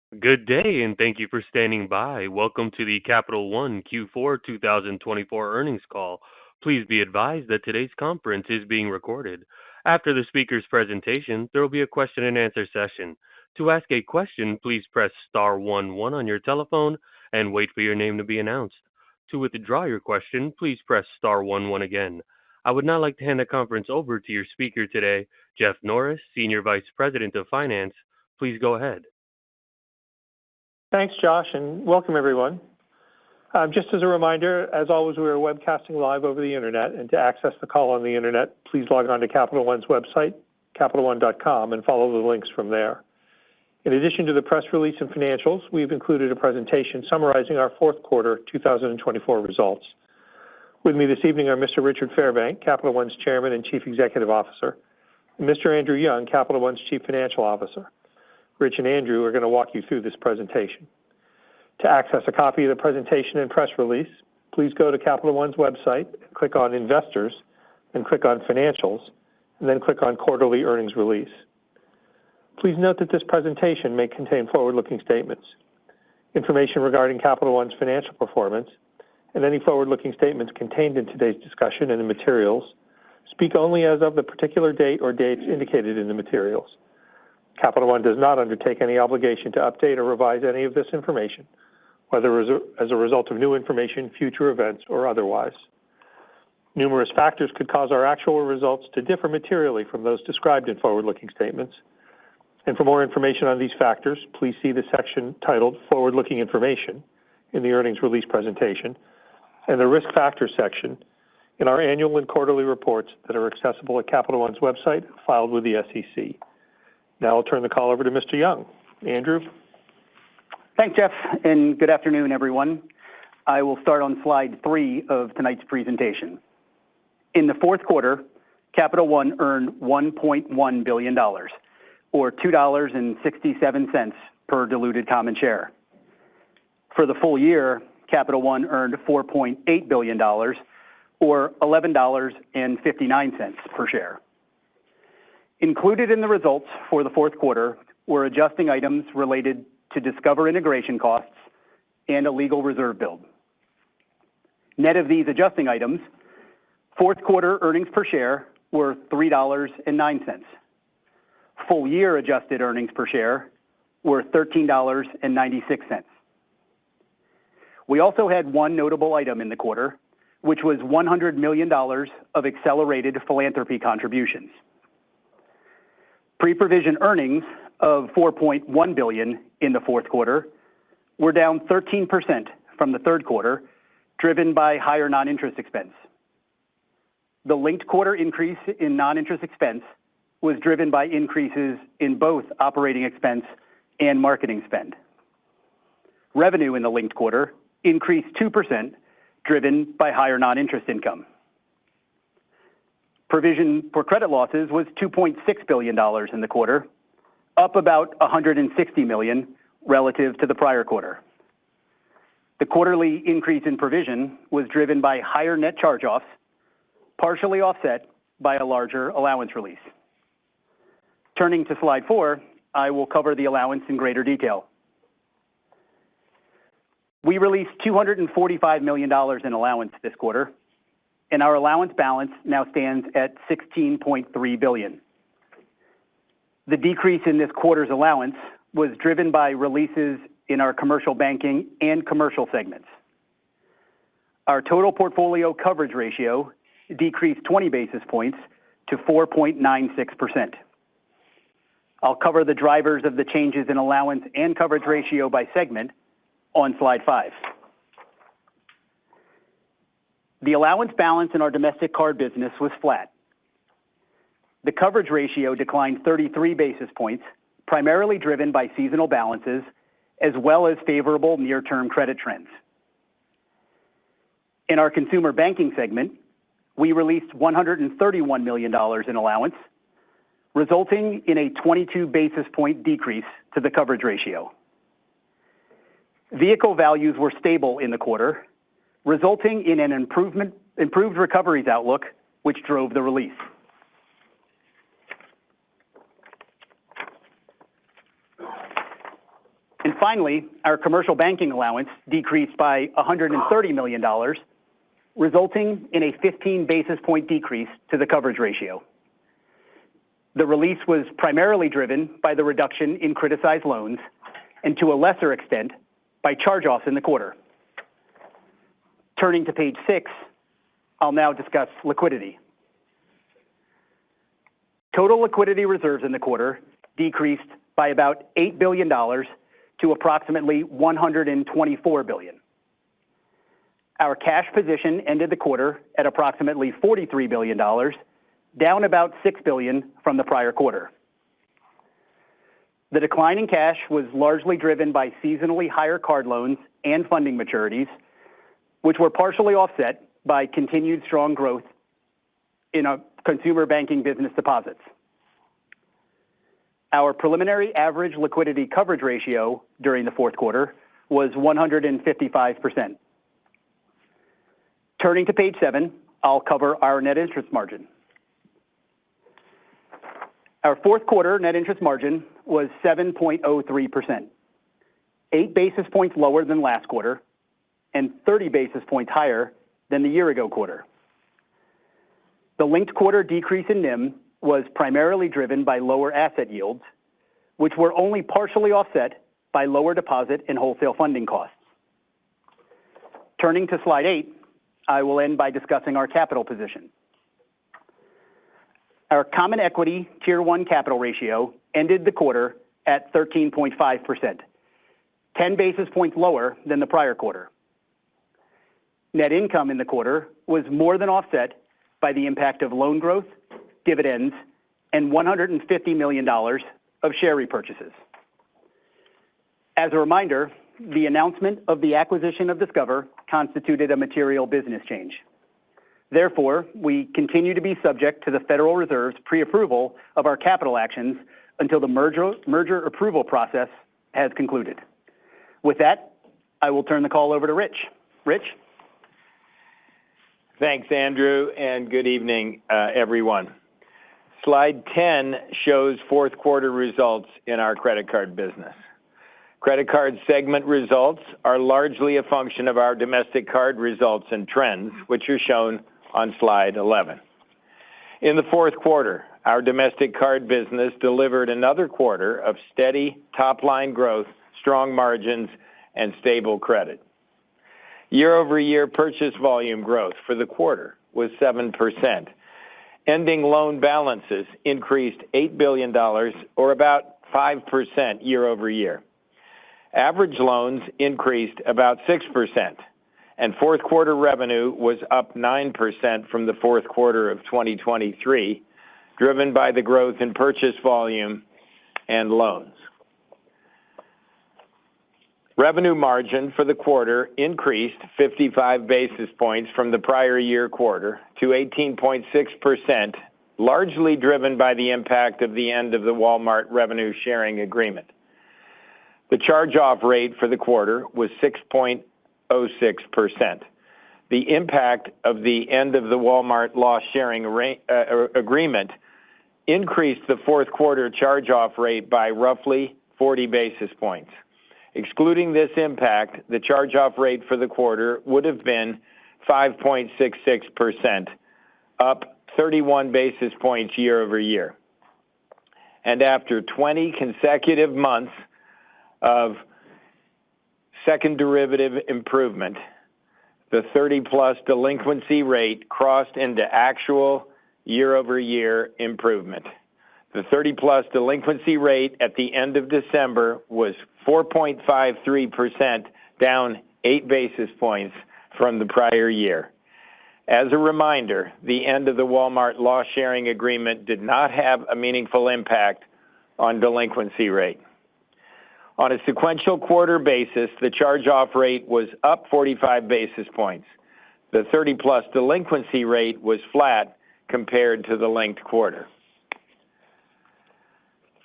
Good day, and thank you for standing by. Welcome to the Capital One Q4 2024 earnings call. Please be advised that today's conference is being recorded. After the speaker's presentation, there will be a question-and-answer session. To ask a question, please press star 11 on your telephone and wait for your name to be announced. To withdraw your question, please press star 11 again. I would now like to hand the conference over to your speaker today, Jeff Norris, Senior Vice President of Finance. Please go ahead. Thanks, Josh, and welcome everyone. Just as a reminder, as always, we are webcasting live over the internet, and to access the call on the internet, please log on to Capital One's website, CapitalOne.com, and follow the links from there. In addition to the press release and financials, we've included a presentation summarizing our fourth quarter 2024 results. With me this evening are Mr. Richard Fairbank, Capital One's Chairman and Chief Executive Officer, and Mr. Andrew Young, Capital One's Chief Financial Officer. Rich and Andrew are going to walk you through this presentation. To access a copy of the presentation and press release, please go to Capital One's website, click on Investors, then click on Financials, and then click on Quarterly Earnings Release. Please note that this presentation may contain forward-looking statements. Information regarding Capital One's financial performance and any forward-looking statements contained in today's discussion and the materials speak only as of the particular date or dates indicated in the materials. Capital One does not undertake any obligation to update or revise any of this information, whether as a result of new information, future events, or otherwise. Numerous factors could cause our actual results to differ materially from those described in forward-looking statements. And for more information on these factors, please see the section titled Forward-Looking Information in the earnings release presentation and the Risk Factors section in our annual and quarterly reports that are accessible at Capital One's website filed with the SEC. Now I'll turn the call over to Mr. Young. Andrew? Thanks, Jeff, and good afternoon, everyone. I will start on slide 3 of tonight's presentation. In the fourth quarter, Capital One earned $1.1 billion, or $2.67 per diluted common share. For the full year, Capital One earned $4.8 billion, or $11.59 per share. Included in the results for the fourth quarter were adjusting items related to Discover integration costs and a legal reserve build. Net of these adjusting items, fourth quarter earnings per share were $3.09. Full year adjusted earnings per share were $13.96. We also had one notable item in the quarter, which was $100 million of accelerated philanthropy contributions. Pre-provision earnings of $4.1 billion in the fourth quarter were down 13% from the third quarter, driven by higher non-interest expense. The linked quarter increase in non-interest expense was driven by increases in both operating expense and marketing spend. Revenue in the linked quarter increased 2%, driven by higher non-interest income. Provision for credit losses was $2.6 billion in the quarter, up about $160 million relative to the prior quarter. The quarterly increase in provision was driven by higher net charge-offs, partially offset by a larger allowance release. Turning to slide 4, I will cover the allowance in greater detail. We released $245 million in allowance this quarter, and our allowance balance now stands at $16.3 billion. The decrease in this quarter's allowance was driven by releases in our commercial banking and commercial segments. Our total portfolio coverage ratio decreased 20 basis points to 4.96%. I'll cover the drivers of the changes in allowance and coverage ratio by segment on slide 5. The allowance balance in our domestic card business was flat. The coverage ratio declined 33 basis points, primarily driven by seasonal balances, as well as favorable near-term credit trends. In our consumer banking segment, we released $131 million in allowance, resulting in a 22 basis point decrease to the coverage ratio. Vehicle values were stable in the quarter, resulting in an improved recoveries outlook, which drove the release. In finally, our commercial banking allowance decreased by $130 million, resulting in a 15 basis point decrease to the coverage ratio. The release was primarily driven by the reduction in criticized loans and to a lesser extent by charge-offs in the quarter. Turning to page 6, I'll now discuss liquidity. Total liquidity reserves in the quarter decreased by about $8 billion to approximately $124 billion. Our cash position ended the quarter at approximately $43 billion, down about $6 billion from the prior quarter. The decline in cash was largely driven by seasonally higher card loans and funding maturities, which were partially offset by continued strong growth in our consumer banking business deposits. Our preliminary average liquidity coverage ratio during the fourth quarter was 155%. Turning to page 7, I'll cover our net interest margin. Our fourth quarter net interest margin was 7.03%, 8 basis points lower than last quarter and 30 basis points higher than the year-ago quarter. The linked quarter decrease in NIM was primarily driven by lower asset yields, which were only partially offset by lower deposit and wholesale funding costs. Turning to slide 8, I will end by discussing our capital position. Our Common Equity Tier 1 capital ratio ended the quarter at 13.5%, 10 basis points lower than the prior quarter. Net income in the quarter was more than offset by the impact of loan growth, dividends, and $150 million of share repurchases. As a reminder, the announcement of the acquisition of Discover constituted a material business change. Therefore, we continue to be subject to the Federal Reserve's pre-approval of our capital actions until the merger approval process has concluded. With that, I will turn the call over to Rich. Rich? Thanks, Andrew, and good evening, everyone. Slide 10 shows fourth quarter results in our credit card business. Credit card segment results are largely a function of our domestic card results and trends, which are shown on slide 11. In the fourth quarter, our domestic card business delivered another quarter of steady top-line growth, strong margins, and stable credit. Year-over-year purchase volume growth for the quarter was 7%. Ending loan balances increased $8 billion, or about 5% year-over-year. Average loans increased about 6%, and fourth quarter revenue was up 9% from the fourth quarter of 2023, driven by the growth in purchase volume and loans. Revenue margin for the quarter increased 55 basis points from the prior year quarter to 18.6%, largely driven by the impact of the end of the Walmart revenue sharing agreement. The charge-off rate for the quarter was 6.06%. The impact of the end of the Walmart loss sharing agreement increased the fourth quarter charge-off rate by roughly 40 basis points. Excluding this impact, the charge-off rate for the quarter would have been 5.66%, up 31 basis points year over year. And after 20 consecutive months of second derivative improvement, the 30-plus delinquency rate crossed into actual year-over-year improvement. The 30-plus delinquency rate at the end of December was 4.53%, down 8 basis points from the prior year. As a reminder, the end of the Walmart loss sharing agreement did not have a meaningful impact on delinquency rate. On a sequential quarter basis, the charge-off rate was up 45 basis points. The 30-plus delinquency rate was flat compared to the linked quarter.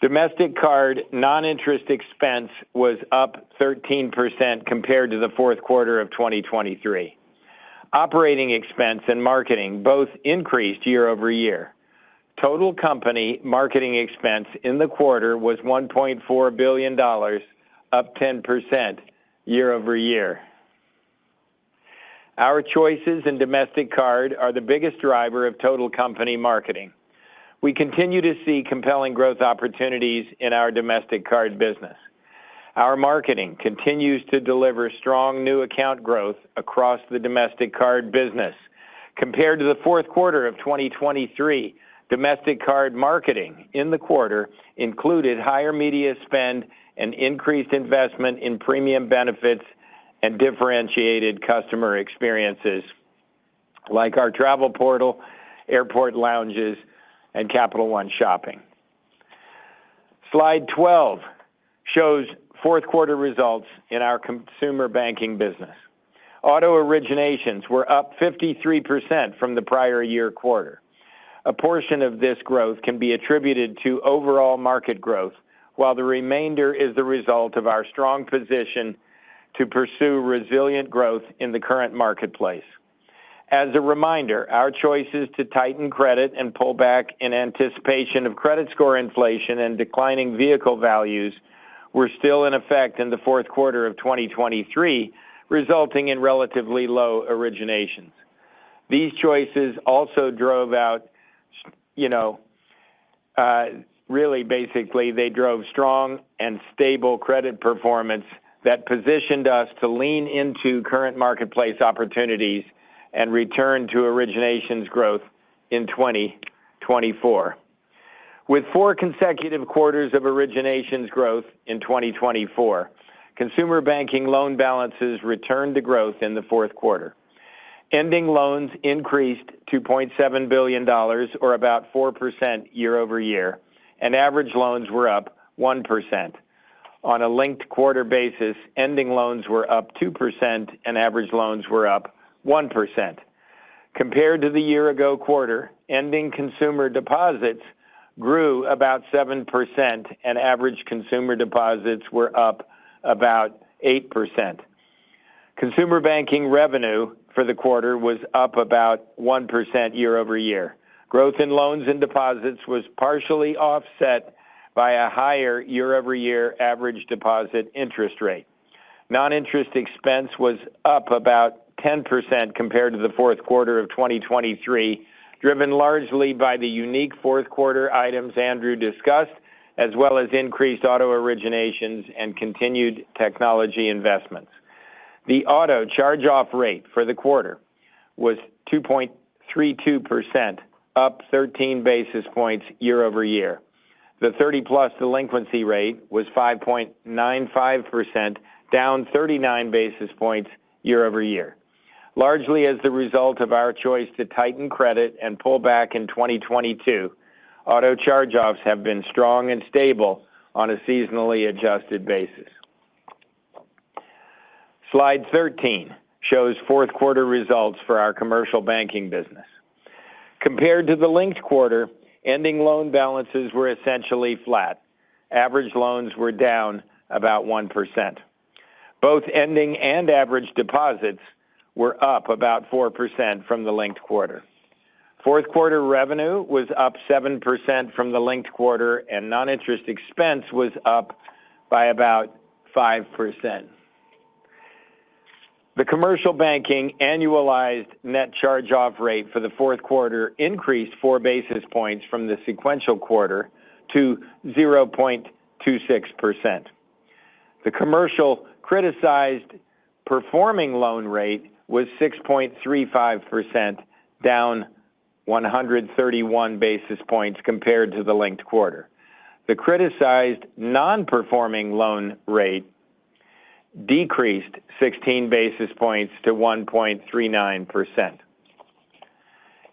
Domestic card non-interest expense was up 13% compared to the fourth quarter of 2023. Operating expense and marketing both increased year over year. Total company marketing expense in the quarter was $1.4 billion, up 10% year over year. Our choices in domestic card are the biggest driver of total company marketing. We continue to see compelling growth opportunities in our domestic card business. Our marketing continues to deliver strong new account growth across the domestic card business. Compared to the fourth quarter of 2023, domestic card marketing in the quarter included higher media spend and increased investment in premium benefits and differentiated customer experiences, like our travel portal, airport lounges, and Capital One shopping. Slide 12 shows fourth quarter results in our consumer banking business. Auto originations were up 53% from the prior year quarter. A portion of this growth can be attributed to overall market growth, while the remainder is the result of our strong position to pursue resilient growth in the current marketplace. As a reminder, our choices to tighten credit and pull back in anticipation of credit score inflation and declining vehicle values were still in effect in the fourth quarter of 2023, resulting in relatively low originations. These choices also drove out, they drove strong and stable credit performance that positioned us to lean into current marketplace opportunities and return to originations growth in 2024. With 4 consecutive quarters of originations growth in 2024, consumer banking loan balances returned to growth in the fourth quarter. Ending loans increased $2.7 billion, or about 4% year over year, and average loans were up 1%. On a linked quarter basis, ending loans were up 2% and average loans were up 1%. Compared to the year-ago quarter, ending consumer deposits grew about 7% and average consumer deposits were up about 8%. Consumer banking revenue for the quarter was up about 1% year over year. Growth in loans and deposits was partially offset by a higher year-over-year average deposit interest rate. Non-interest expense was up about 10% compared to the fourth quarter of 2023, driven largely by the unique fourth quarter items Andrew discussed, as well as increased auto originations and continued technology investments. The auto charge-off rate for the quarter was 2.32%, up 13 basis points year over year. The 30-plus delinquency rate was 5.95%, down 39 basis points year over year. Largely as the result of our choice to tighten credit and pull back in 2022, auto charge-offs have been strong and stable on a seasonally adjusted basis. Slide 13 shows fourth quarter results for our commercial banking business. Compared to the linked quarter, ending loan balances were essentially flat. Average loans were down about 1%. Both ending and average deposits were up about 4% from the linked quarter. Fourth quarter revenue was up 7% from the linked quarter, and non-interest expense was up by about 5%. The commercial banking annualized net charge-off rate for the fourth quarter increased 4 basis points from the sequential quarter to 0.26%. The commercial criticized performing loan rate was 6.35%, down 131 basis points compared to the linked quarter. The criticized non-performing loan rate decreased 16 basis points to 1.39%.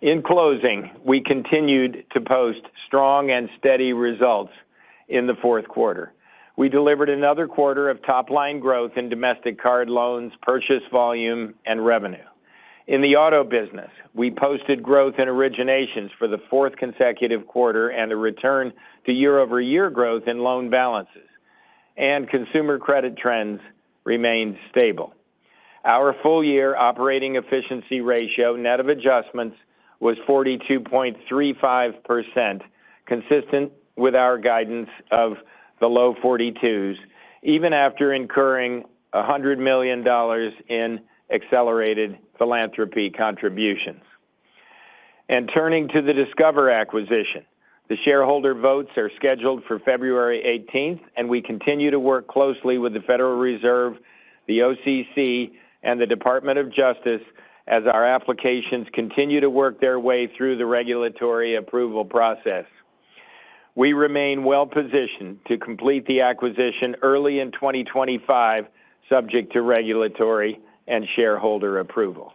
In closing, we continued to post strong and steady results in the fourth quarter. We delivered another quarter of top-line growth in domestic card loans, purchase volume, and revenue. In the auto business, we posted growth in originations for the fourth consecutive quarter and a return to year-over-year growth in loan balances. And consumer credit trends remained stable. Our full-year operating efficiency ratio, net of adjustments, was 42.35%, consistent with our guidance of the low 42s, even after incurring $100 million in accelerated philanthropy contributions. And turning to the Discover acquisition, the shareholder votes are scheduled for February 18th, and we continue to work closely with the Federal Reserve, the OCC, and the Department of Justice as our applications continue to work their way through the regulatory approval process. We remain well positioned to complete the acquisition early in 2025, subject to regulatory and shareholder approval.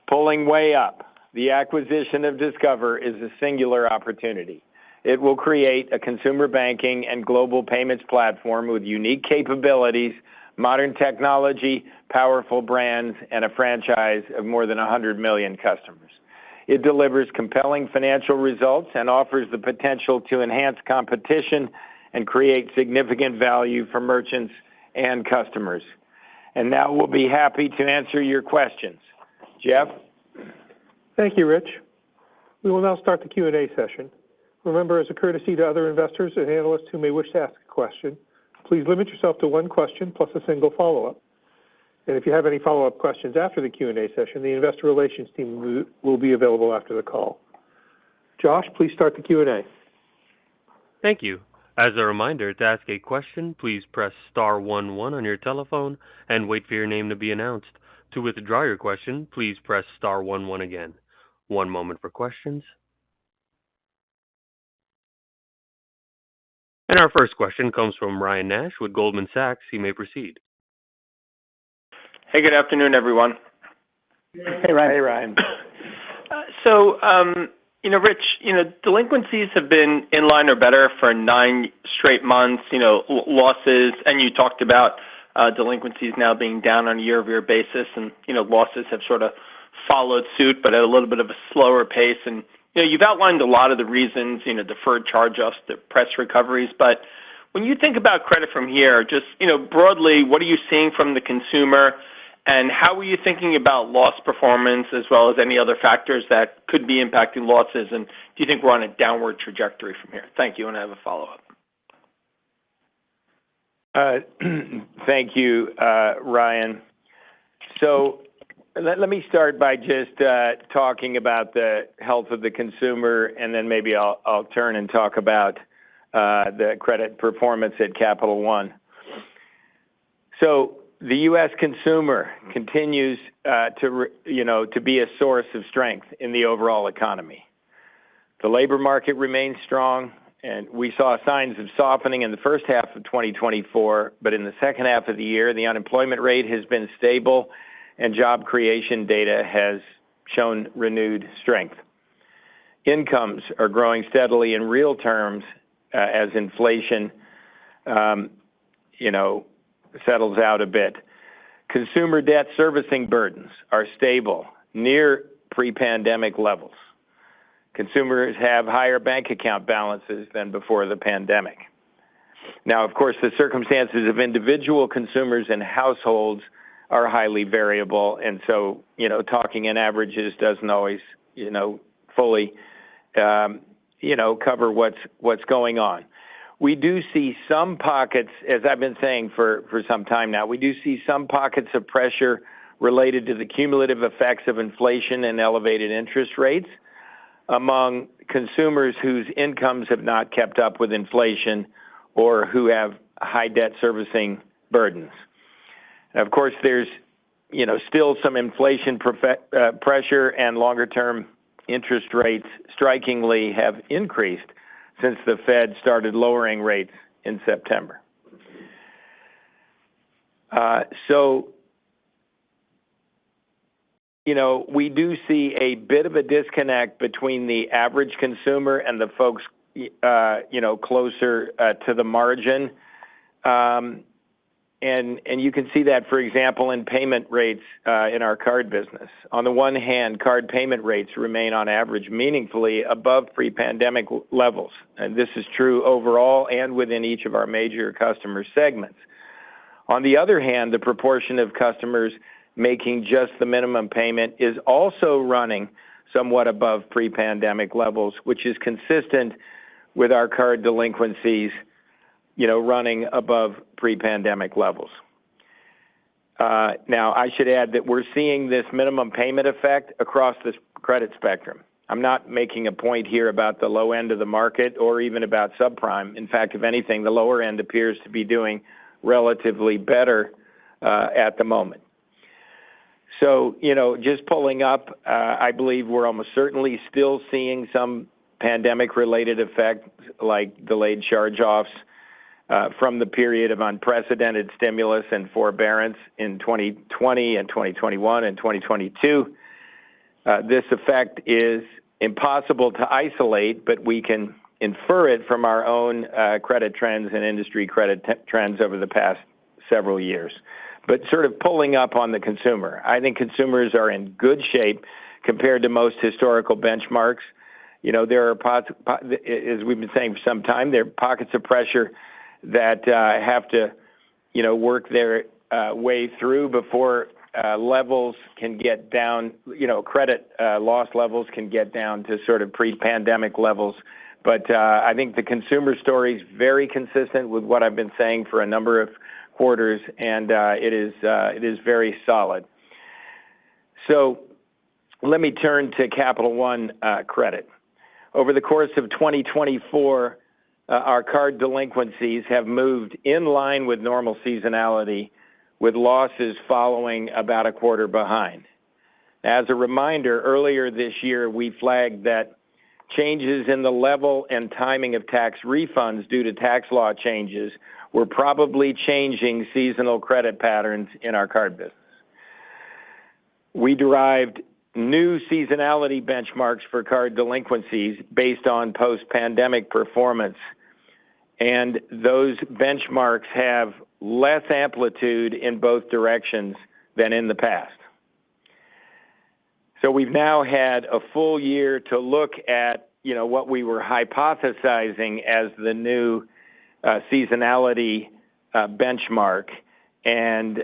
Pulling way up, the acquisition of Discover is a singular opportunity. It will create a consumer banking and global payments platform with unique capabilities, modern technology, powerful brands, and a franchise of more than 100 million customers. It delivers compelling financial results and offers the potential to enhance competition and create significant value for merchants and customers. And now we'll be happy to answer your questions. Jeff? Thank you, Rich. We will now start the Q&A session. Remember, as a courtesy to other investors and analysts who may wish to ask a question, please limit yourself to one question plus a single follow-up. And if you have any follow-up questions after the Q&A session, the investor relations team will be available after the call. Josh, please start the Q&A. Thank you. As a reminder, to ask a question, please press star 11 on your telephone and wait for your name to be announced. To withdraw your question, please press star 11 again. One moment for questions. And our first question comes from Ryan Nash with Goldman Sachs. You may proceed. Hey, good afternoon, everyone. Hey, Ryan. Hey, Ryan. Rich, delinquencies have been in line or better for 9 straight months, losses, and you talked about delinquencies now being down on a year-over-year basis, and, losses have sort of followed suit, but at a little bit of a slower pace. And, you've outlined a lot of the reasons, deferred charge-offs, the press recoveries, but when you think about credit from here, just, broadly, what are you seeing from the consumer, and how are you thinking about loss performance as well as any other factors that could be impacting losses, and do you think we're on a downward trajectory from here? Thank you, and I have a follow-up. Thank you, Ryan. So let me start by just talking about the health of the consumer, and then maybe I'll turn and talk about the credit performance at Capital One. So the U.S. consumer continues to be a source of strength in the overall economy. The labor market remains strong, and we saw signs of softening in the first half of 2024, but in the second half of the year, the unemployment rate has been stable, and job creation data has shown renewed strength. Incomes are growing steadily in real terms as inflation, settles out a bit. Consumer debt servicing burdens are stable, near pre-pandemic levels. Consumers have higher bank account balances than before the pandemic. Now, of course, the circumstances of individual consumers and households are highly variable, and so, talking in averages doesn't always, fully, cover what's going on. We do see some pockets, as I've been saying for some time now, we do see some pockets of pressure related to the cumulative effects of inflation and elevated interest rates among consumers whose incomes have not kept up with inflation or who have high debt servicing burdens. And of course, there's, still some inflation pressure, and longer-term interest rates strikingly have increased since the Fed started lowering rates in September. We do see a bit of a disconnect between the average consumer and the folks, closer to the margin. And you can see that, for example, in payment rates in our card business. On the one hand, card payment rates remain on average meaningfully above pre-pandemic levels. And this is true overall and within each of our major customer segments. On the other hand, the proportion of customers making just the minimum payment is also running somewhat above pre-pandemic levels, which is consistent with our card delinquencies running above pre-pandemic levels. Now, I should add that we're seeing this minimum payment effect across this credit spectrum. I'm not making a point here about the low end of the market or even about subprime. In fact, if anything, the lower end appears to be doing relatively better at the moment. So, just pulling up, I believe we're almost certainly still seeing some pandemic-related effects like delayed charge-offs from the period of unprecedented stimulus and forbearance in 2020 and 2021 and 2022. This effect is impossible to isolate, but we can infer it from our own credit trends and industry credit trends over the past several years. But sort of pulling up on the consumer, I think consumers are in good shape compared to most historical benchmarks. There are, as we've been saying for some time, there are pockets of pressure that have to, work their way through before levels can get down, credit loss levels can get down to sort of pre-pandemic levels. But I think the consumer story is very consistent with what I've been saying for a number of quarters, and it is very solid. So let me turn to Capital One credit. Over the course of 2024, our card delinquencies have moved in line with normal seasonality, with losses following about a quarter behind. As a reminder, earlier this year, we flagged that changes in the level and timing of tax refunds due to tax law changes were probably changing seasonal credit patterns in our card business. We derived new seasonality benchmarks for card delinquencies based on post-pandemic performance, and those benchmarks have less amplitude in both directions than in the past. So we've now had a full year to look at, what we were hypothesizing as the new seasonality benchmark. And,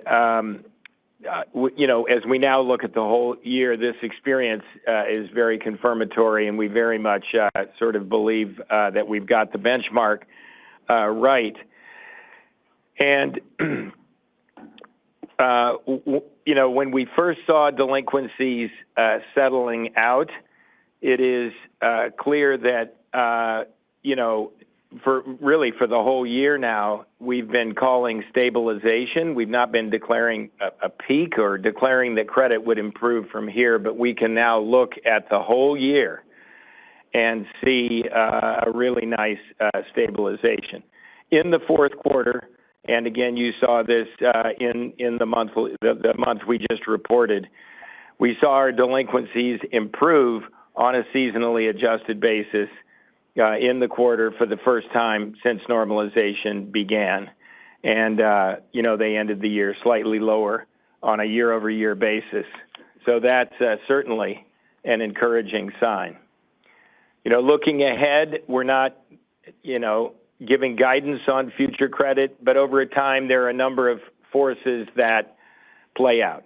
as we now look at the whole year, this experience is very confirmatory, and we very much sort of believe that we've got the benchmark right. And, when we first saw delinquencies settling out, it is clear that, for the whole year now, we've been calling stabilization. We've not been declaring a peak or declaring that credit would improve from here, but we can now look at the whole year and see a really nice stabilization. In the fourth quarter, and again, you saw this in the month we just reported, we saw our delinquencies improve on a seasonally adjusted basis in the quarter for the first time since normalization began. And, they ended the year slightly lower on a year-over-year basis. So that's certainly an encouraging sign. Looking ahead, we're not, giving guidance on future credit, but over time, there are a number of forces that play out.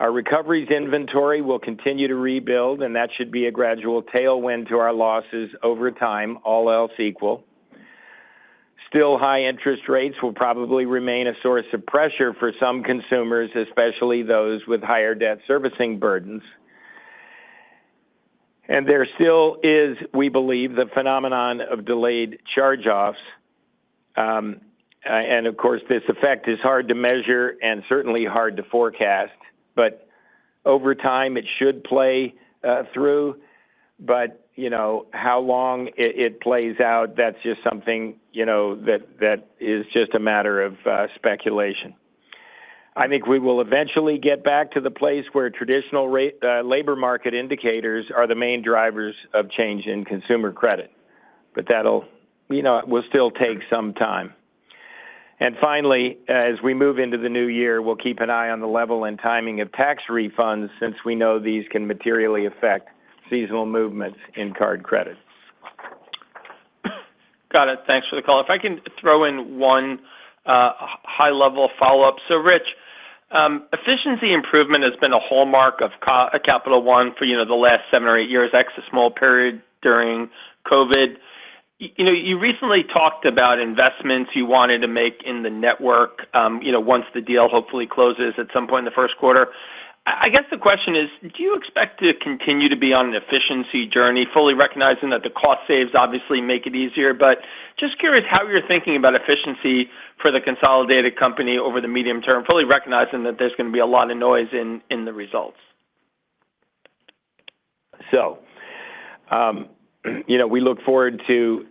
Our recoveries inventory will continue to rebuild, and that should be a gradual tailwind to our losses over time, all else equal. Still, high interest rates will probably remain a source of pressure for some consumers, especially those with higher debt servicing burdens. And there still is, we believe, the phenomenon of delayed charge-offs. And, of course, this effect is hard to measure and certainly hard to forecast. But over time, it should play through. But, how long it plays out, that's just something, that is just a matter of speculation. I think we will eventually get back to the place where traditional labor market indicators are the main drivers of change in consumer credit. But that'll, it will still take some time. And finally, as we move into the new year, we'll keep an eye on the level and timing of tax refunds, since we know these can materially affect seasonal movements in card credit. Got it. Thanks for the call. If I can throw in one high-level follow-up. So, Rich, efficiency improvement has been a hallmark of Capital One for, the last 7 or 8 years, ex a small period during COVID. You recently talked about investments you wanted to make in the network, once the deal hopefully closes at some point in the first quarter. I guess the question is, do you expect to continue to be on an efficiency journey, fully recognizing that the cost saves obviously make it easier, but just curious how you're thinking about efficiency for the consolidated company over the medium term, fully recognizing that there's going to be a lot of noise in the results? So, we look forward to,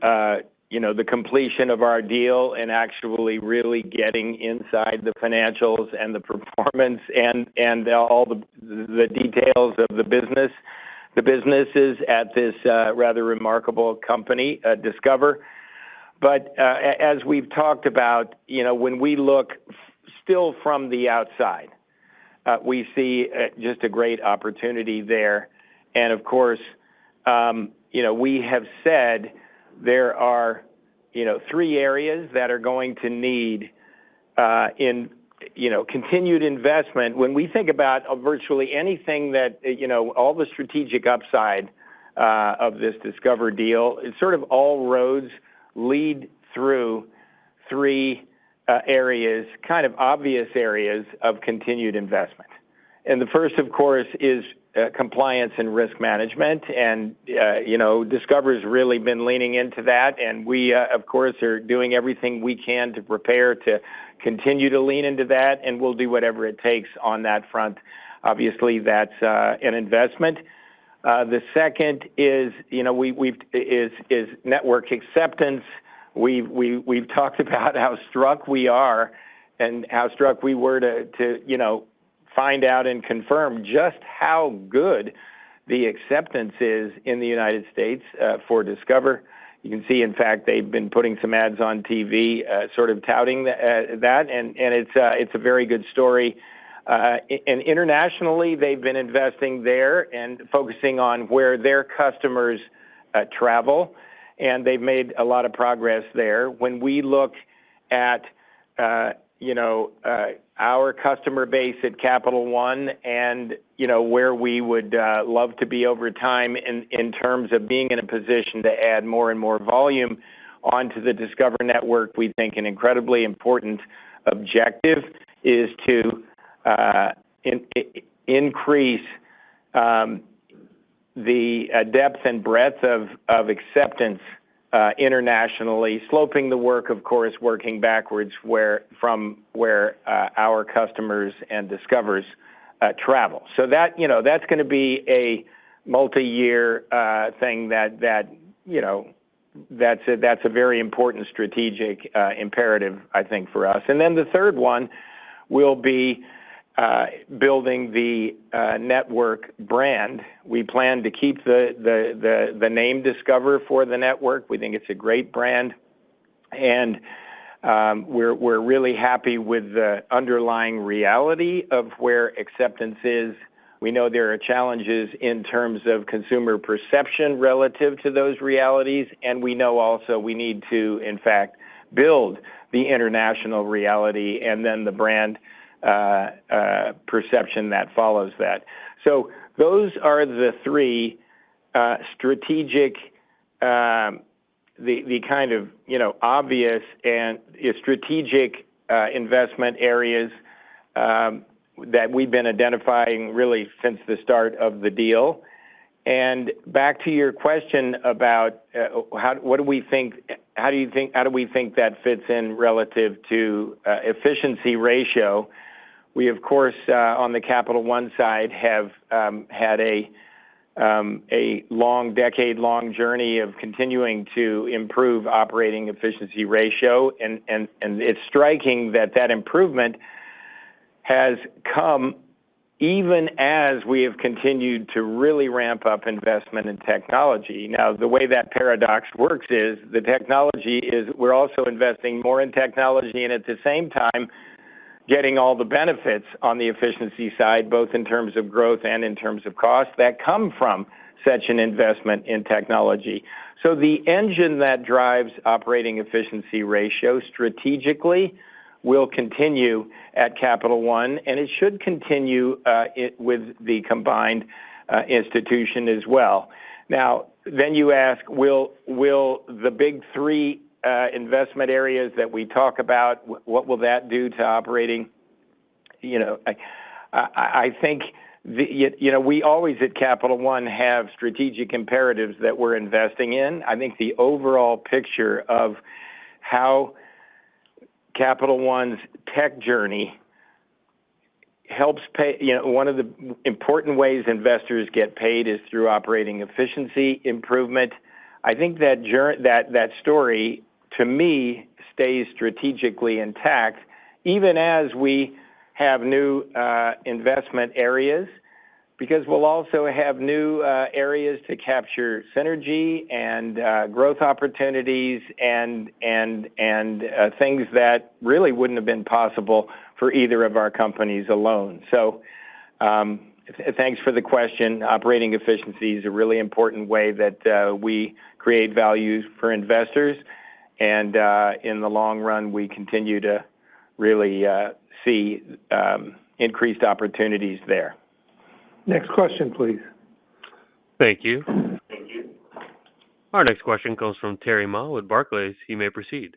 the completion of our deal and actually really getting inside the financials and the performance and all the details of the businesses at this rather remarkable company, Discover. But as we've talked about, when we look still from the outside, we see just a great opportunity there. And of course, we have said there are, 3 areas that are going to need continued investment. When we think about virtually anything that, all the strategic upside of this Discover deal, it's sort of all roads lead through 3 areas, kind of obvious areas of continued investment. And the first, of course, is compliance and risk management. And, Discover's really been leaning into that. And we, of course, are doing everything we can to prepare to continue to lean into that. And we'll do whatever it takes on that front. Obviously, that's an investment. The second is, is network acceptance. We've talked about how struck we are and how struck we were to find out and confirm just how good the acceptance is in the United States for Discover. You can see, in fact, they've been putting some ads on TV sort of touting that, and it's a very good story. And internationally, they've been investing there and focusing on where their customers travel, and they've made a lot of progress there. When we look at our customer base at Capital One and, where we would love to be over time in terms of being in a position to add more and more volume onto the Discover network, we think an incredibly important objective is to increase the depth and breadth of acceptance internationally, sloping the work, of course, working backwards from where our customers and Discover's travel. So that's going to be a multi-year thing that's a very important strategic imperative, I think, for us. And then the third one will be building the network brand. We plan to keep the name Discover for the network. We think it's a great brand, and we're really happy with the underlying reality of where acceptance is. We know there are challenges in terms of consumer perception relative to those realities, and we know also we need to, in fact, build the international reality and then the brand perception that follows that. So those are the 3 strategic, the kind of obvious and strategic investment areas that we've been identifying really since the start of the deal. And back to your question about how do we think that fits in relative to efficiency ratio? We, of course, on the Capital One side, have had a decade-long journey of continuing to improve operating efficiency ratio, and it's striking that improvement has come even as we have continued to really ramp up investment in technology. Now, the way that paradox works is we're also investing more in technology, and at the same time getting all the benefits on the efficiency side, both in terms of growth and in terms of cost, that come from such an investment in technology. So the engine that drives operating efficiency ratio strategically will continue at Capital One, and it should continue with the combined institution as well. Now, then you ask, will the big three investment areas that we talk about, what will that do to operating? I think we always at Capital One have strategic imperatives that we're investing in. I think the overall picture of how Capital One's tech journey helps pay, one of the important ways investors get paid is through operating efficiency improvement. I think that story, to me, stays strategically intact, even as we have new investment areas, because we'll also have new areas to capture synergy and growth opportunities and things that really wouldn't have been possible for either of our companies alone. So thanks for the question. Operating efficiency is a really important way that we create value for investors, and in the long run, we continue to really see increased opportunities there. Next question, please. Thank you. Our next question comes from Terry Ma with Barclays. You may proceed.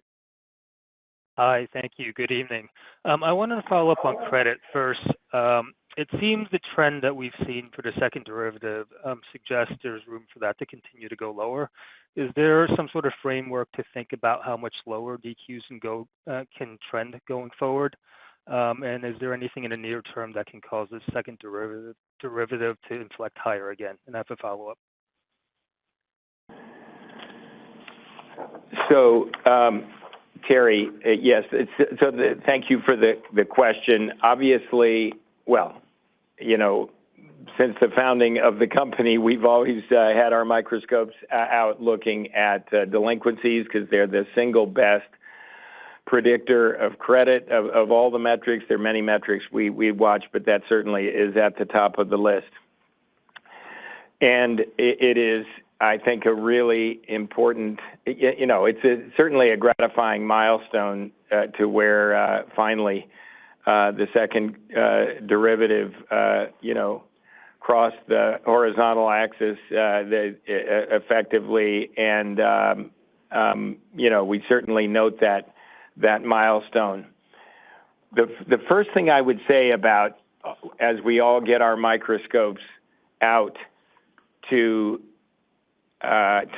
Hi, thank you. Good evening. I wanted to follow up on credit first. It seems the trend that we've seen for the second derivative suggests there's room for that to continue to go lower. Is there some sort of framework to think about how much lower DQs can trend going forward? And is there anything in the near term that can cause this second derivative to inflect higher again? And I have a follow-up. So, Terry, yes. Thank you for the question. Obviously, since the founding of the company, we've always had our microscopes out looking at delinquencies because they're the single best predictor of credit of all the metrics. There are many metrics we watch, but that certainly is at the top of the list. And it is, I think, a really important, it's certainly a gratifying milestone to where finally the second derivative, crossed the horizontal axis effectively. And, we certainly note that milestone. The first thing I would say about, as we all get our microscopes out to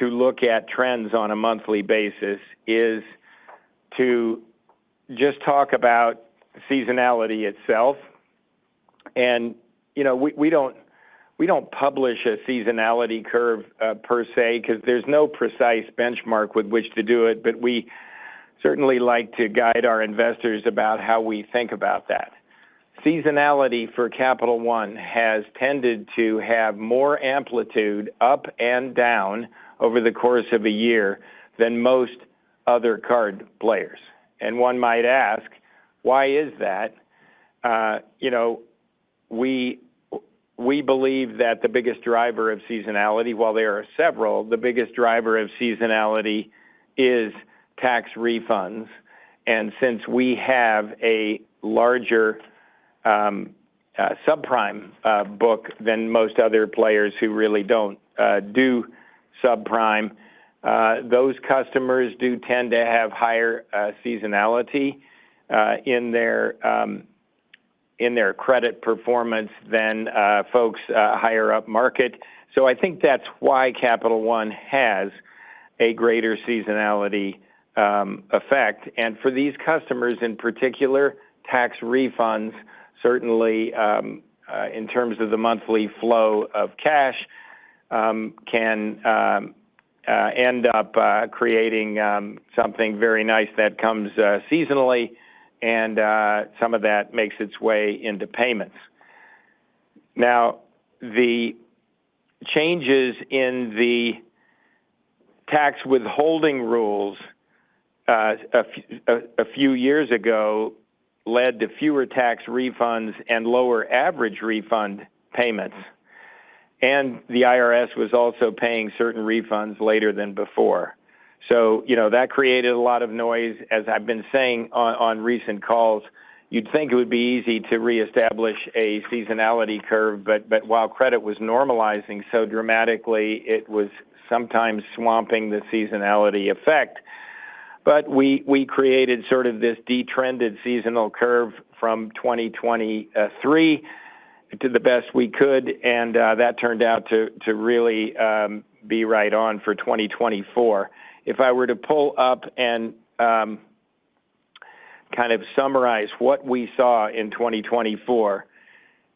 look at trends on a monthly basis, is to just talk about seasonality itself. And we don't publish a seasonality curve per se, because there's no precise benchmark with which to do it, but we certainly like to guide our investors about how we think about that. Seasonality for Capital One has tended to have more amplitude up and down over the course of a year than most other card players. And one might ask, why is that? We believe that the biggest driver of seasonality, while there are several, the biggest driver of seasonality is tax refunds. And since we have a larger subprime book than most other players who really don't do subprime, those customers do tend to have higher seasonality in their credit performance than folks higher up market. So I think that's why Capital One has a greater seasonality effect. And for these customers in particular, tax refunds certainly, in terms of the monthly flow of cash, can end up creating something very nice that comes seasonally, and some of that makes its way into payments. Now, the changes in the tax withholding rules a few years ago led to fewer tax refunds and lower average refund payments. And the IRS was also paying certain refunds later than before. So, that created a lot of noise. As I've been saying on recent calls, you'd think it would be easy to reestablish a seasonality curve, but while credit was normalizing so dramatically, it was sometimes swamping the seasonality effect. But we created sort of this detrended seasonal curve from 2023 to the best we could, and that turned out to really be right on for 2024. If I were to pull up and kind of summarize what we saw in 2024,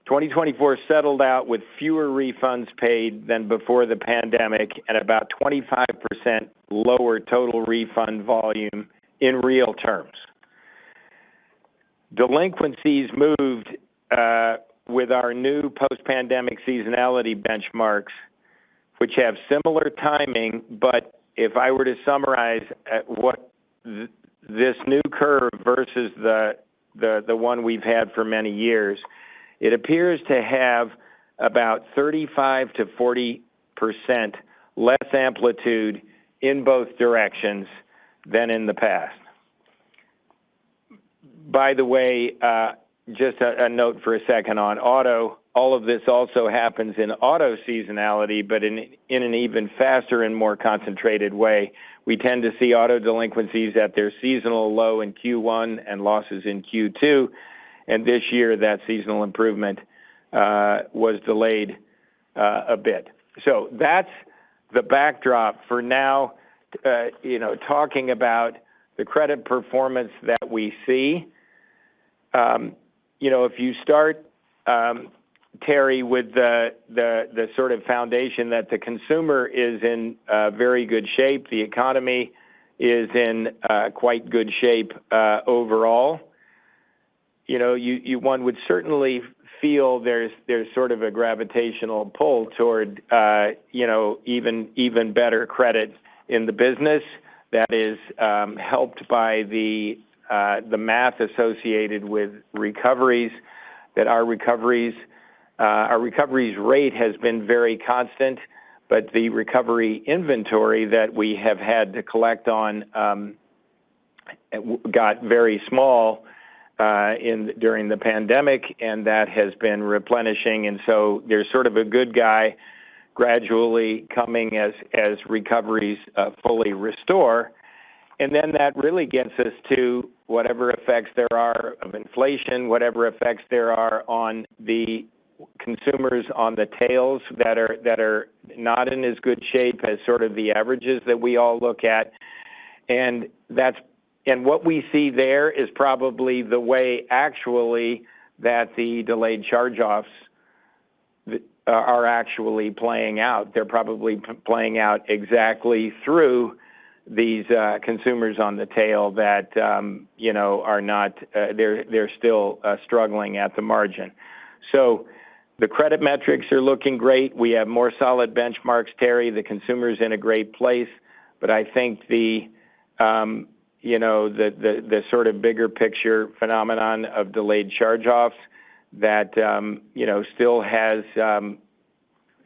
2024 settled out with fewer refunds paid than before the pandemic and about 25% lower total refund volume in real terms. Delinquencies moved with our new post-pandemic seasonality benchmarks, which have similar timing, but if I were to summarize what this new curve versus the one we've had for many years, it appears to have about 35 to 40% less amplitude in both directions than in the past. By the way, just a note for a second on auto. All of this also happens in auto seasonality, but in an even faster and more concentrated way. We tend to see auto delinquencies at their seasonal low in Q1 and losses in Q2. And this year, that seasonal improvement was delayed a bit. So that's the backdrop for now, talking about the credit performance that we see. If you start, Terry, with the sort of foundation that the consumer is in very good shape, the economy is in quite good shape overall. One would certainly feel there's sort of a gravitational pull toward even better credit in the business. That is helped by the math associated with recoveries. That our recoveries rate has been very constant, but the recovery inventory that we have had to collect on got very small during the pandemic, and that has been replenishing. And so there's sort of a good guy gradually coming as recoveries fully restore. And then that really gets us to whatever effects there are of inflation, whatever effects there are on the consumers on the tails that are not in as good shape as sort of the averages that we all look at. And what we see there is probably the way actually that the delayed charge-offs are actually playing out. They're probably playing out exactly through these consumers on the tail that are not. They're still struggling at the margin. So the credit metrics are looking great. We have more solid benchmarks, Terry. The consumer's in a great place, but I think the sort of bigger picture phenomenon of delayed charge-offs that still has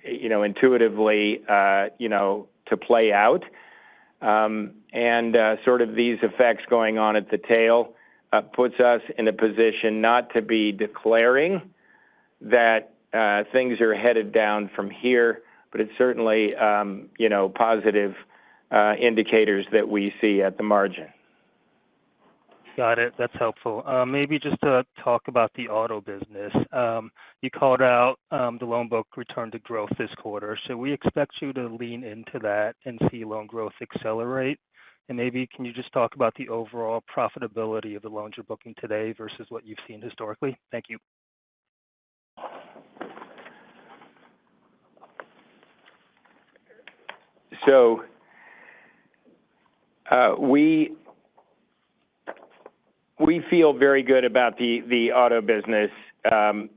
intuitively to play out. And sort of these effects going on at the tail puts us in a position not to be declaring that things are headed down from here, but it's certainly, positive indicators that we see at the margin. Got it. That's helpful. Maybe just to talk about the auto business. You called out the loan book return to growth this quarter. Should we expect you to lean into that and see loan growth accelerate? And maybe can you just talk about the overall profitability of the loans you're booking today versus what you've seen historically? Thank you. So we feel very good about the auto business. The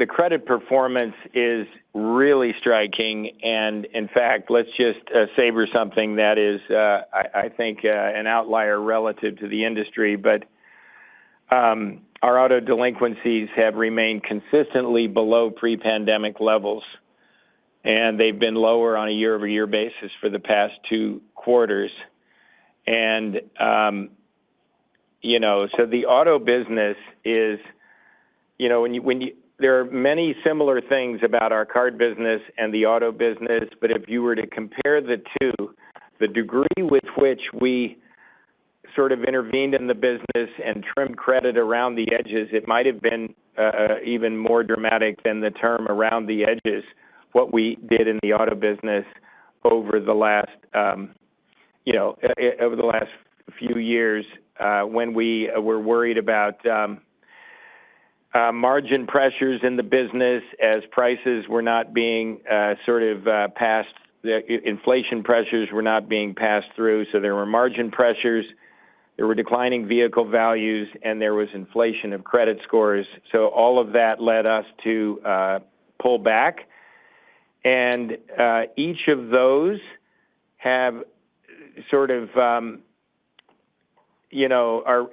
credit performance is really striking, and in fact, let's just savor something that is, I think, an outlier relative to the industry. But our auto delinquencies have remained consistently below pre-pandemic levels, and they've been lower on a year-over-year basis for the past 2 quarters. And So the auto business is, there are many similar things about our card business and the auto business, but if you were to compare the two, the degree with which we sort of intervened in the business and trimmed credit around the edges, it might have been even more dramatic than the term around the edges, what we did in the auto business over the last, over the last few years when we were worried about margin pressures in the business as prices were not being passed, the inflation pressures were not being passed through. So there were margin pressures, there were declining vehicle values, and there was inflation of credit scores. So all of that led us to pull back. And each of those have sort of,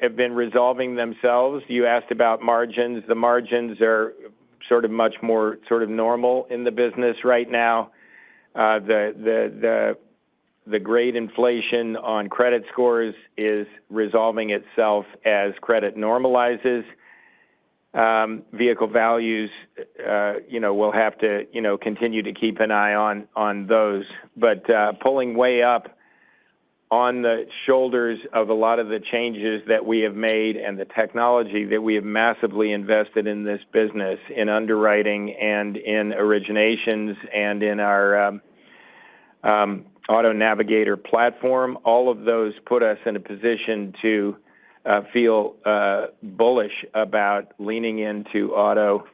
have been resolving themselves. You asked about margins. The margins are sort of much more sort of normal in the business right now. The great inflation on credit scores is resolving itself as credit normalizes. Vehicle values, we'll have to, continue to keep an eye on those. But pulling way up on the shoulders of a lot of the changes that we have made and the technology that we have massively invested in this business, in underwriting and in originations and in our Auto Navigator platform, all of those put us in a position to feel bullish about leaning into auto.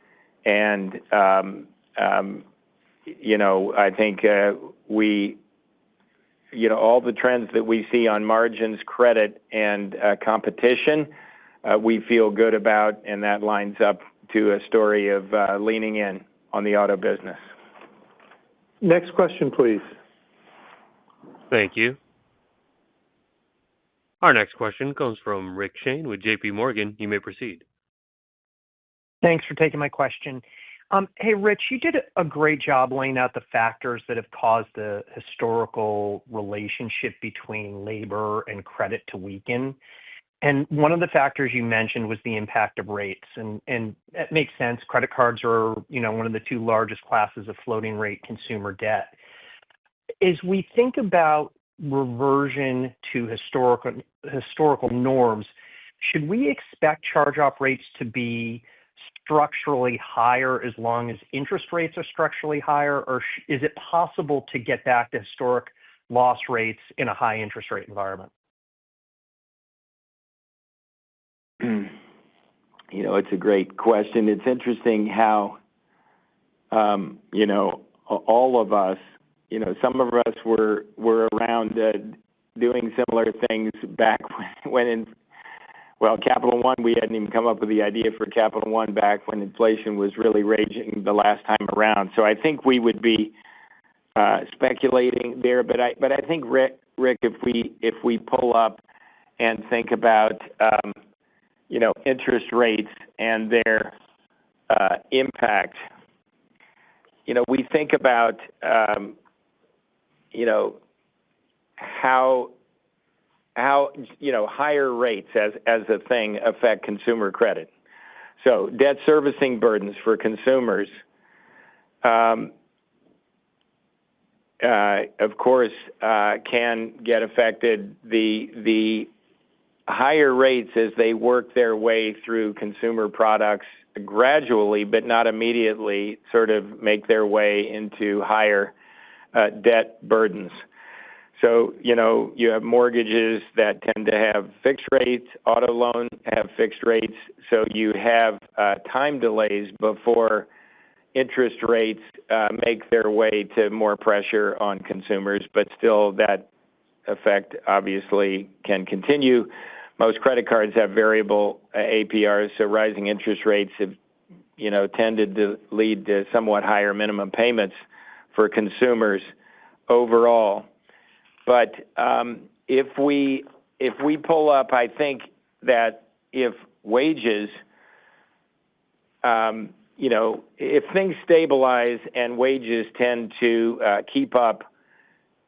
And, I think all the trends that we see on margins, credit, and competition, we feel good about, and that lines up to a story of leaning in on the auto business. Next question, please. Thank you. Our next question comes from Rick Shane with J.P. Morgan. You may proceed. Thanks for taking my question. Hey, Rich, you did a great job laying out the factors that have caused the historical relationship between labor and credit to weaken. And one of the factors you mentioned was the impact of rates. And it makes sense. Credit cards are, one of the two largest classes of floating rate consumer debt. As we think about reversion to historical norms, should we expect charge-off rates to be structurally higher as long as interest rates are structurally higher, or is it possible to get back to historic loss rates in a high interest rate environment? It's a great question. It's interesting how, all of us, some of us were around doing similar things back when Capital One, we hadn't even come up with the idea for Capital One back when inflation was really raging the last time around. So I think we would be speculating there. But I think, Rick, if we pull up and think about, interest rates and their impact, we think about, how higher rates as a thing affect consumer credit. So debt servicing burdens for consumers, of course, can get affected. The higher rates as they work their way through consumer products gradually, but not immediately, sort of make their way into higher debt burdens. So, you have mortgages that tend to have fixed rates, auto loans have fixed rates, so you have time delays before interest rates make their way to more pressure on consumers, but still that effect obviously can continue. Most credit cards have variable APRs, so rising interest rates have, tended to lead to somewhat higher minimum payments for consumers overall. But if we pull up, I think that if wages, if things stabilize and wages tend to keep up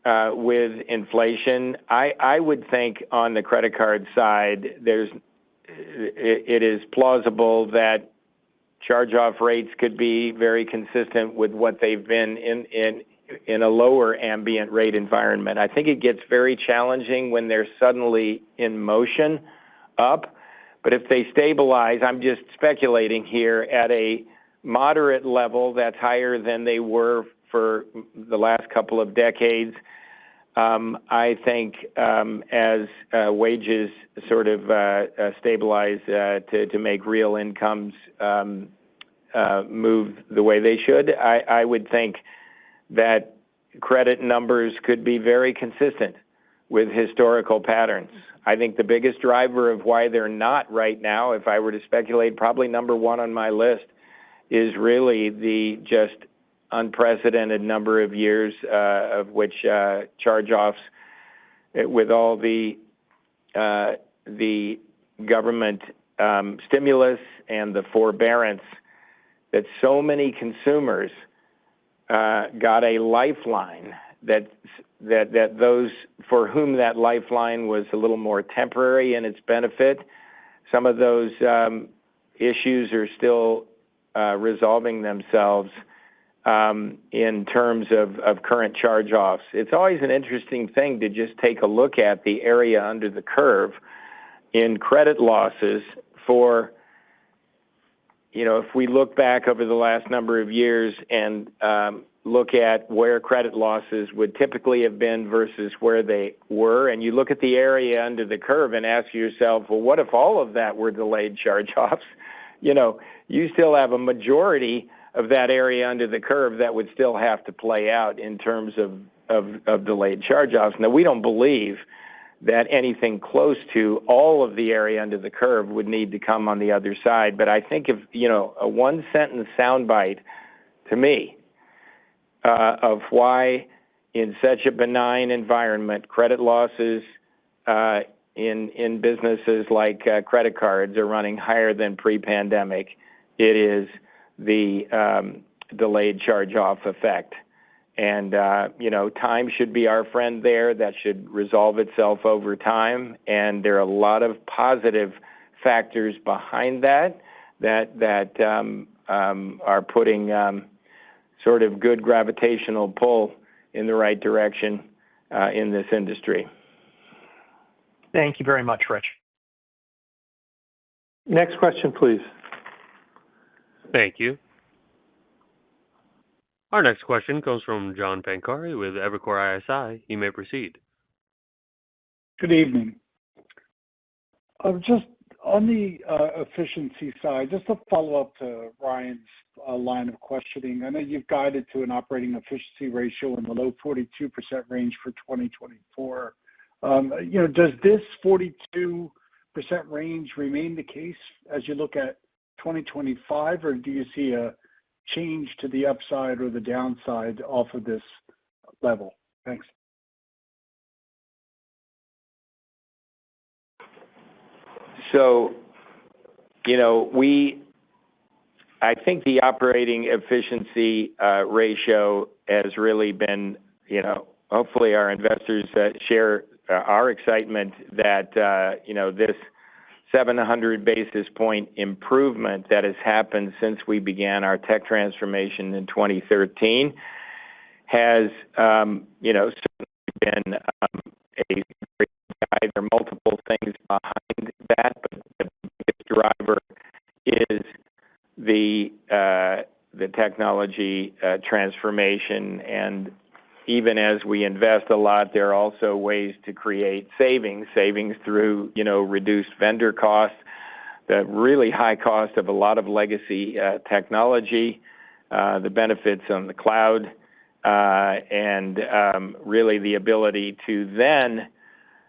with inflation, I would think on the credit card side, there's it is plausible that charge-off rates could be very consistent with what they've been in a lower ambient rate environment. I think it gets very challenging when they're suddenly in motion up. But if they stabilize, I'm just speculating here, at a moderate level that's higher than they were for the last couple of decades, I think as wages sort of stabilize to make real incomes move the way they should, I would think that credit numbers could be very consistent with historical patterns. I think the biggest driver of why they're not right now, if I were to speculate, probably number one on my list, is really the just unprecedented number of years of which charge-offs, with all the government stimulus and the forbearance, that so many consumers got a lifeline that those for whom that lifeline was a little more temporary in its benefit, some of those issues are still resolving themselves in terms of current charge-offs. It's always an interesting thing to just take a look at the area under the curve in credit losses for, if we look back over the last number of years and look at where credit losses would typically have been versus where they were, and you look at the area under the curve and ask yourself, well, what if all of that were delayed charge-offs? You still have a majority of that area under the curve that would still have to play out in terms of delayed charge-offs. Now, we don't believe that anything close to all of the area under the curve would need to come on the other side. But I think if, a one-sentence soundbite to me of why in such a benign environment, credit losses in businesses like credit cards are running higher than pre-pandemic, it is the delayed charge-off effect. And, time should be our friend there. That should resolve itself over time. And there are a lot of positive factors behind that are putting sort of good gravitational pull in the right direction in this industry. Thank you very much, Rich. Next question, please. Thank you. Our next question comes from John Pancari with Evercore ISI. You may proceed. Good evening. Just on the efficiency side, just to follow up to Ryan's line of questioning, I know you've guided to an operating efficiency ratio in the low 42% range for 2024. Does this 42% range remain the case as you look at 2025, or do you see a change to the upside or the downside off of this level? Thanks. So, I think the operating efficiency ratio has really been, hopefully our investors share our excitement that, this 700 basis point improvement that has happened since we began our tech transformation in 2013 has, certainly been a great guide. There are multiple things behind that, but the biggest driver is the technology transformation. And even as we invest a lot, there are also ways to create savings through, reduced vendor costs, the really high cost of a lot of legacy technology, the benefits on the cloud, and really the ability to then,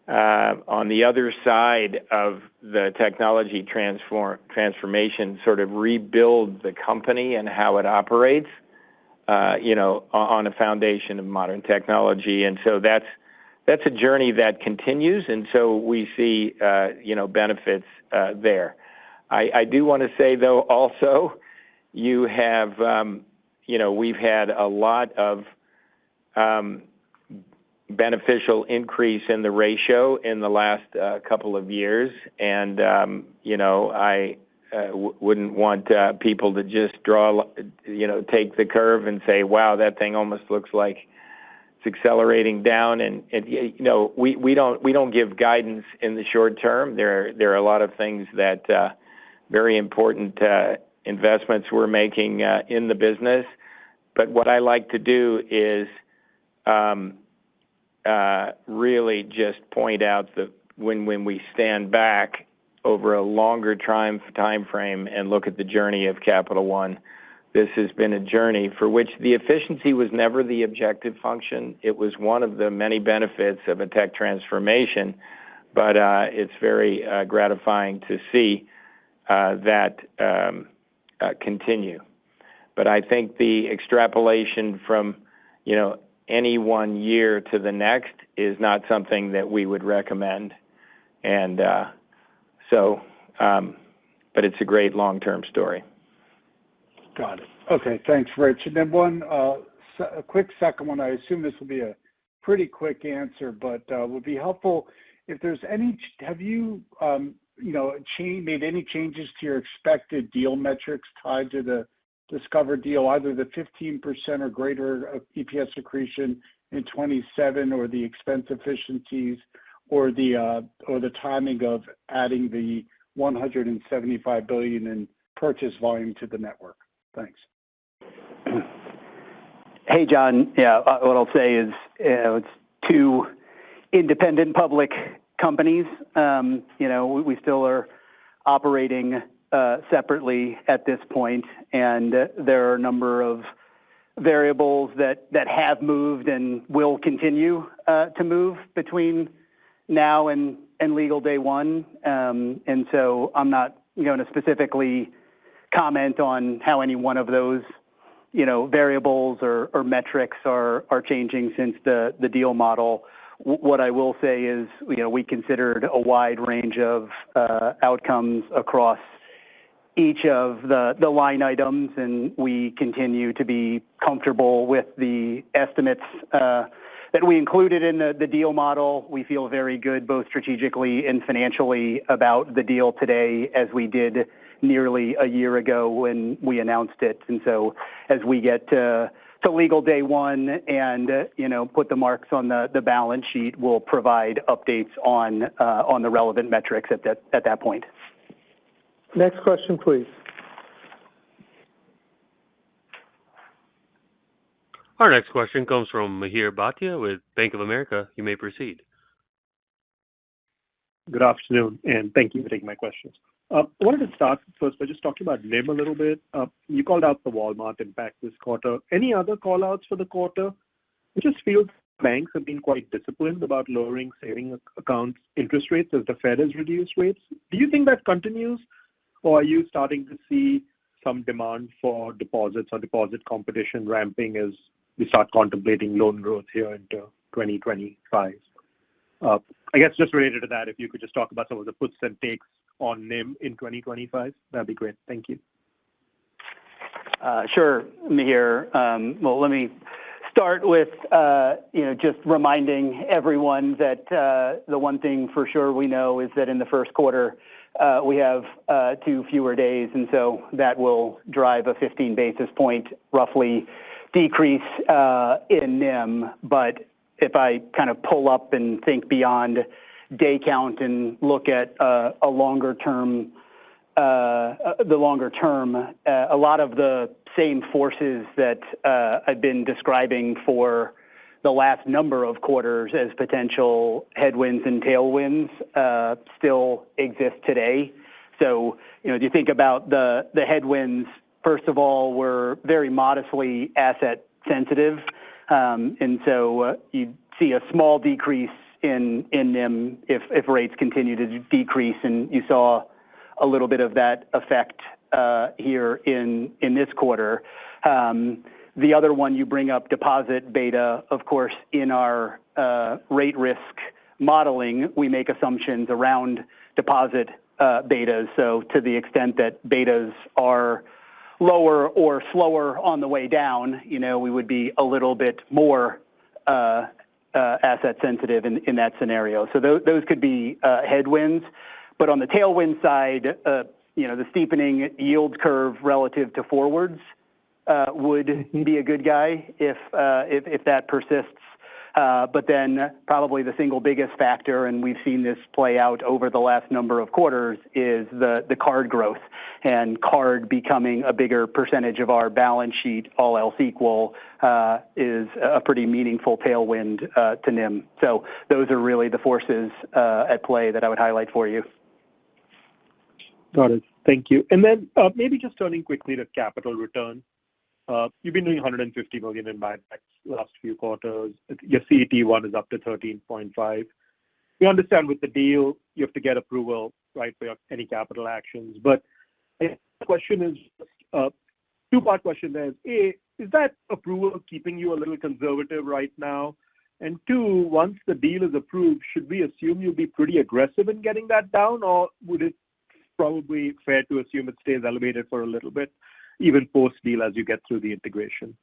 on the other side of the technology transformation, sort of rebuild the company and how it operates, on a foundation of modern technology. And so that's a journey that continues. And so we see, benefits there. I do want to say, though, also, you have, we've had a lot of, beneficial increase in the ratio in the last couple of years. And, I wouldn't want people to just take the curve and say, wow, that thing almost looks like it's accelerating down. And we don't give guidance in the short term. There are a lot of things that very important investments we're making in the business. But what I like to do is really just point out that when we stand back over a longer time frame and look at the journey of Capital One, this has been a journey for which the efficiency was never the objective function. It was one of the many benefits of a tech transformation, but it's very gratifying to see that continue. But I think the extrapolation from, any one year to the next is not something that we would recommend. And but it's a great long-term story. Got it. Okay, thanks, Rich. And then a quick second one. I assume this will be a pretty quick answer, but would be helpful if there's any. Have you, made any changes to your expected deal metrics tied to the Discover deal, either the 15% or greater EPS accretion in 27, or the expense efficiencies, or the timing of adding the $175 billion in purchase volume to the network? Thanks. Hey, John. Yeah, what I'll say is it's two independent public companies. We still are operating separately at this point, and there are a number of variables that have moved and will continue to move between now and legal day one. And so I'm not going to specifically comment on how any one of those variables or metrics are changing since the deal model. What I will say is, we considered a wide range of outcomes across each of the line items, and we continue to be comfortable with the estimates that we included in the deal model. We feel very good, both strategically and financially, about the deal today as we did nearly a year ago when we announced it. And so as we get to legal day one and put the marks on the balance sheet, we'll provide updates on the relevant metrics at that point. Next question, please. Our next question comes from Mihir Bhatia with Bank of America. You may proceed. Good afternoon, and thank you for taking my questions. I wanted to start first by just talking about NIM a little bit. You called out the Walmart impact this quarter. Any other call-outs for the quarter? It just feels banks have been quite disciplined about lowering savings accounts interest rates as the Fed has reduced rates. Do you think that continues, or are you starting to see some demand for deposits or deposit competition ramping as we start contemplating loan growth here into 2025? I guess just related to that, if you could just talk about some of the puts and takes on NIM in 2025, that'd be great. Thank you. Sure, Mihir. Well, let me start with just reminding everyone that the one thing for sure we know is that in the first quarter we have 2 fewer days, and so that will drive a 15 basis point roughly decrease in NIM. But if I kind of pull up and think beyond day count and look at a longer term, a lot of the same forces that I've been describing for the last number of quarters as potential headwinds and tailwinds still exist today. So, if you think about the headwinds, first of all, we're very modestly asset sensitive. And so you see a small decrease in NIM if rates continue to decrease, and you saw a little bit of that effect here in this quarter. The other one you bring up, deposit beta, of course, in our rate risk modeling, we make assumptions around deposit betas. So to the extent that betas are lower or slower on the way down, we would be a little bit more asset sensitive in that scenario. So those could be headwinds. But on the tailwind side, the steepening yield curve relative to forwards would be a good guy if that persists. But then probably the single biggest factor, and we've seen this play out over the last number of quarters, is the card growth, and card becoming a bigger percentage of our balance sheet, all else equal, is a pretty meaningful tailwind to NIM. So those are really the forces at play that I would highlight for you. Got it. Thank you. And then maybe just turning quickly to capital return. You've been doing $150 million in buybacks last few quarters. Your CET1 is up to 13.5. We understand with the deal, you have to get approval, right, for any capital actions. But the question is, two-part question there is, A, is that approval keeping you a little conservative right now? And two, once the deal is approved, should we assume you'll be pretty aggressive in getting that down, or would it probably fair to assume it stays elevated for a little bit, even post-deal as you get through the integration?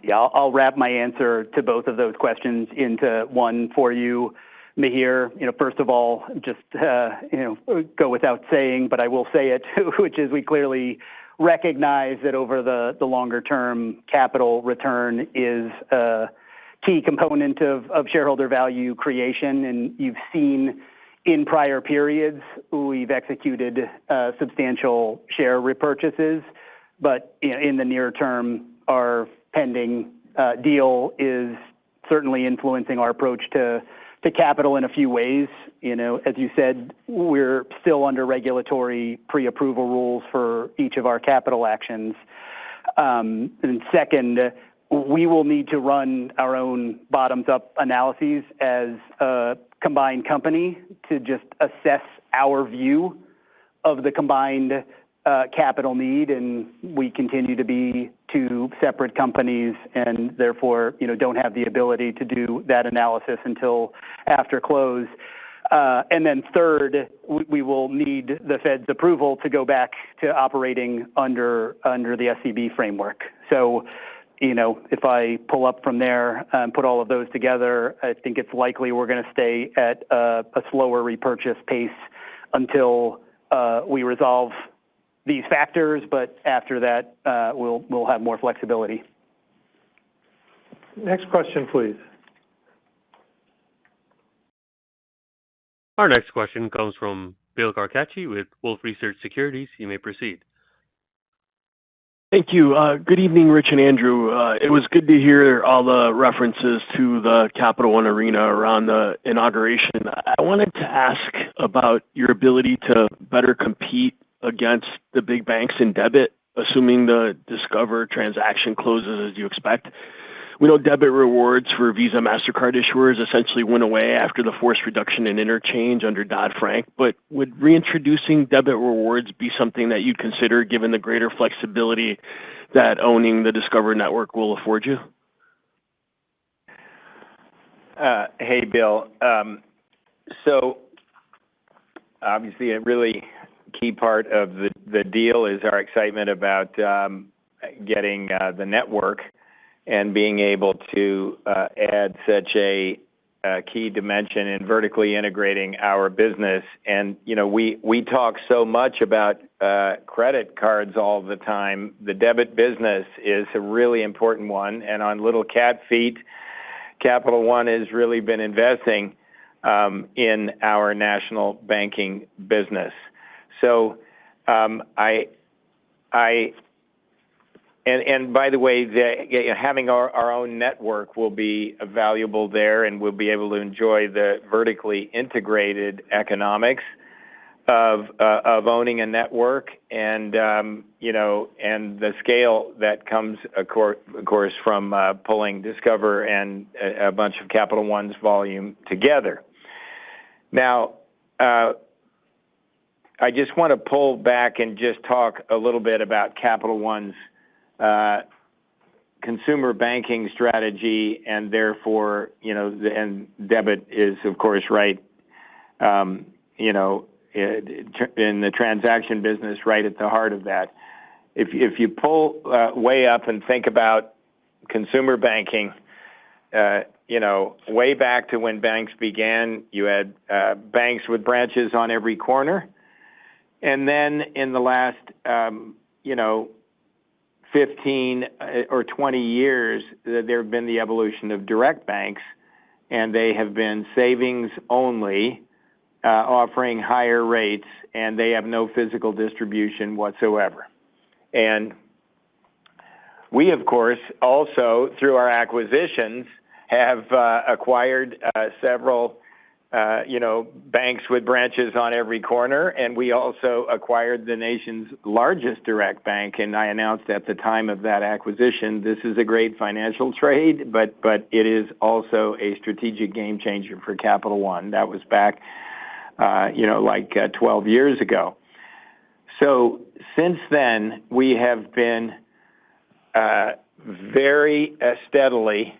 Yeah, I'll wrap my answer to both of those questions into one for you, Mihir. First of all, just go without saying, but I will say it, which is we clearly recognize that over the longer term, capital return is a key component of shareholder value creation, and you've seen in prior periods, we've executed substantial share repurchases, but in the near term, our pending deal is certainly influencing our approach to capital in a few ways. As you said, we're still under regulatory pre-approval rules for each of our capital actions. And second, we will need to run our own bottoms-up analyses as a combined company to just assess our view of the combined capital need, and we continue to be two separate companies and therefore don't have the ability to do that analysis until after close. And then third, we will need the Fed's approval to go back to operating under the SCB framework. So if I pull up from there and put all of those together, I think it's likely we're going to stay at a slower repurchase pace until we resolve these factors, but after that, we'll have more flexibility. Next question, please. Our next question comes from Bill Carcache with Wolfe Research Securities. You may proceed. Thank you. Good evening, Rich and Andrew. It was good to hear all the references to the Capital One arena around the inauguration. I wanted to ask about your ability to better compete against the big banks in debit, assuming the Discover transaction closes as you expect. We know debit rewards for Visa, MasterCard issuers essentially went away after the forced reduction in interchange under Dodd-Frank, but would reintroducing debit rewards be something that you'd consider given the greater flexibility that owning the Discover network will afford you? Hey, Bill. So obviously a really key part of the deal is our excitement about getting the network and being able to add such a key dimension in vertically integrating our business. And, we talk so much about credit cards all the time. The debit business is a really important one. And on little cat feet, Capital One has really been investing in our national banking business. So And by the way, having our own network will be valuable there, and we'll be able to enjoy the vertically integrated economics of owning a network, and and the scale that comes, of course, from pulling Discover and a bunch of Capital One's volume together. Now, I just want to pull back and just talk a little bit about Capital One's consumer banking strategy, and therefore, and debit is, of course, right, in the transaction business, right at the heart of that. If you pull way up and think about consumer banking, way back to when banks began, you had banks with branches on every corner. And then in the last, 15 or 20 years, there have been the evolution of direct banks, and they have been savings only, offering higher rates, and they have no physical distribution whatsoever. And we, of course, also, through our acquisitions, have acquired several banks with branches on every corner, and we also acquired the nation's largest direct bank, and I announced at the time of that acquisition, this is a great financial trade, but it is also a strategic game changer for Capital One. That was back, 12 years ago. So since then, we have been very steadily,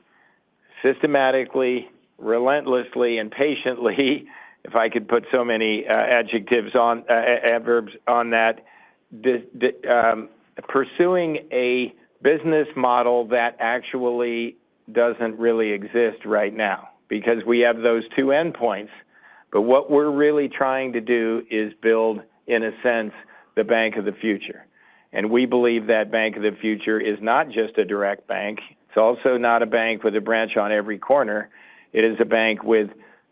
systematically, relentlessly, and patiently, if I could put so many adverbs on that, pursuing a business model that actually doesn't really exist right now, because we have those two endpoints. But what we're really trying to do is build, in a sense, the bank of the future. And we believe that bank of the future is not just a direct bank. It's also not a bank with a branch on every corner. It is a bank with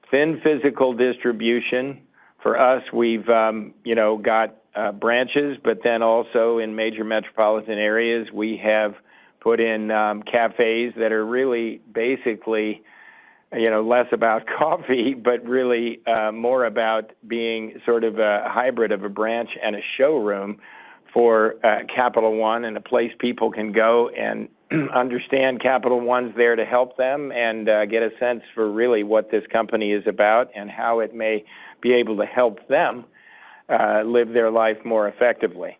thin physical distribution. For us, we've, got branches, but then also in major metropolitan areas, we have put in cafes that are really basically, less about coffee, but really more about being sort of a hybrid of a branch and a showroom for Capital One, and a place people can go and understand Capital One's there to help them and get a sense for really what this company is about and how it may be able to help them live their life more effectively.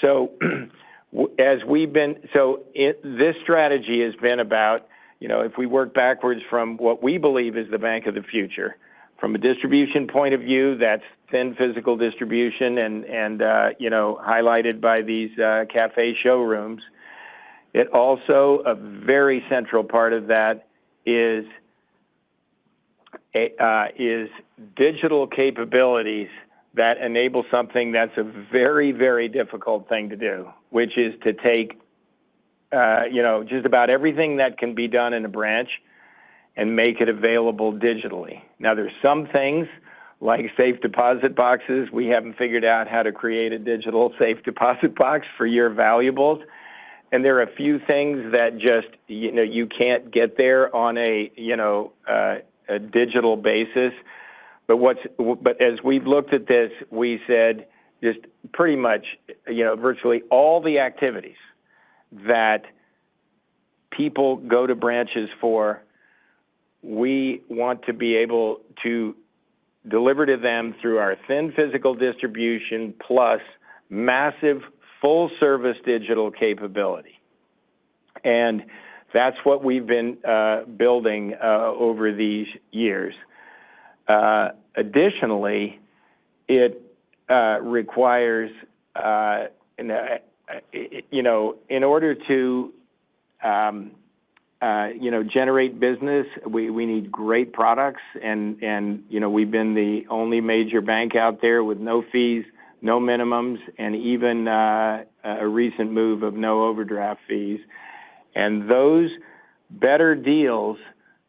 So this strategy has been about, if we work backwards from what we believe is the bank of the future, from a distribution point of view, that's thin physical distribution and highlighted by these cafe showrooms. It also, a very central part of that is digital capabilities that enable something that's a very, very difficult thing to do, which is to take, just about everything that can be done in a branch and make it available digitally. Now, there's some things like safe deposit boxes. We haven't figured out how to create a digital safe deposit box for your valuables. And there are a few things that just, you can't get there on a digital basis. But as we've looked at this, we said just pretty much, virtually all the activities that people go to branches for, we want to be able to deliver to them through our thin physical distribution plus massive full-service digital capability. And that's what we've been building over these years. Additionally, it requires, in order to, generate business, we need great products. And we've been the only major bank out there with no fees, no minimums, and even a recent move of no overdraft fees. And those better deals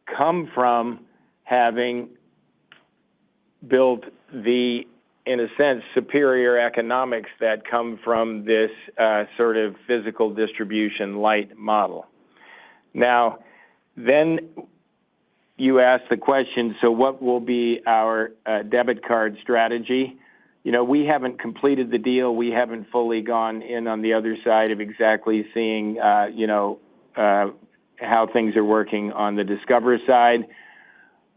come from having built the, in a sense, superior economics that come from this sort of physical distribution light model. Now, then you ask the question, so what will be our debit card strategy? We haven't completed the deal. We haven't fully gone in on the other side of exactly seeing, how things are working on the Discover side.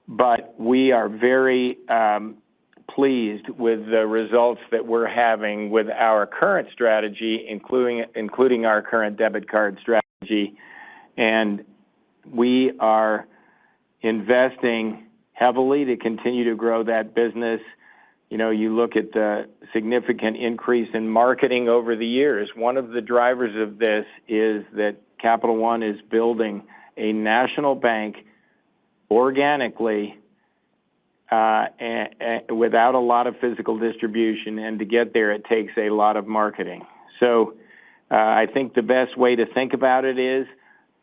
But we are very pleased with the results that we're having with our current strategy, including our current debit card strategy. And we are investing heavily to continue to grow that business. You look at the significant increase in marketing over the years. One of the drivers of this is that Capital One is building a national bank organically and without a lot of physical distribution, and to get there it takes a lot of marketing. So I think the best way to think about it is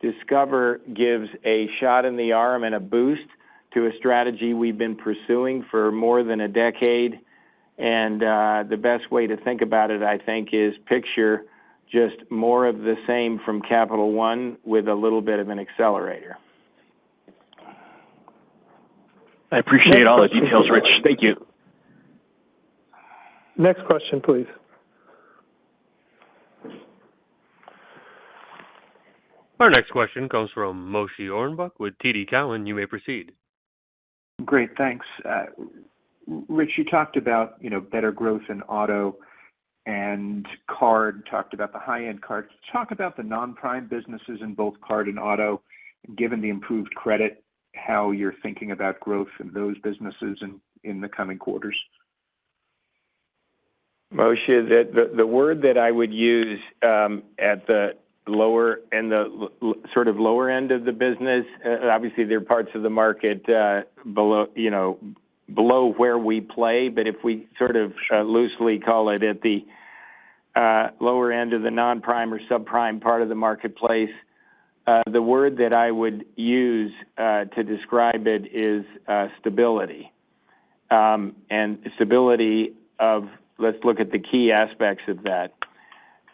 Discover gives a shot in the arm and a boost to a strategy we've been pursuing for more than a decade. And the best way to think about it, I think, is picture just more of the same from Capital One with a little bit of an accelerator. I appreciate all the details, Rich. Thank you. Next question, please. Our next question comes from Moshe Orenbuch with TD Cowen. You may proceed. Great, thanks. Rich, you talked about better growth in auto and card, talked about the high-end card. Talk about the non-prime businesses in both card and auto, given the improved credit, how you're thinking about growth in those businesses in the coming quarters. Moshe, the word that I would use at the lower and the sort of lower end of the business, obviously there are parts of the market below where we play, but if we sort of loosely call it at the lower end of the non-prime or subprime part of the marketplace, the word that I would use to describe it is stability. And stability of, let's look at the key aspects of that.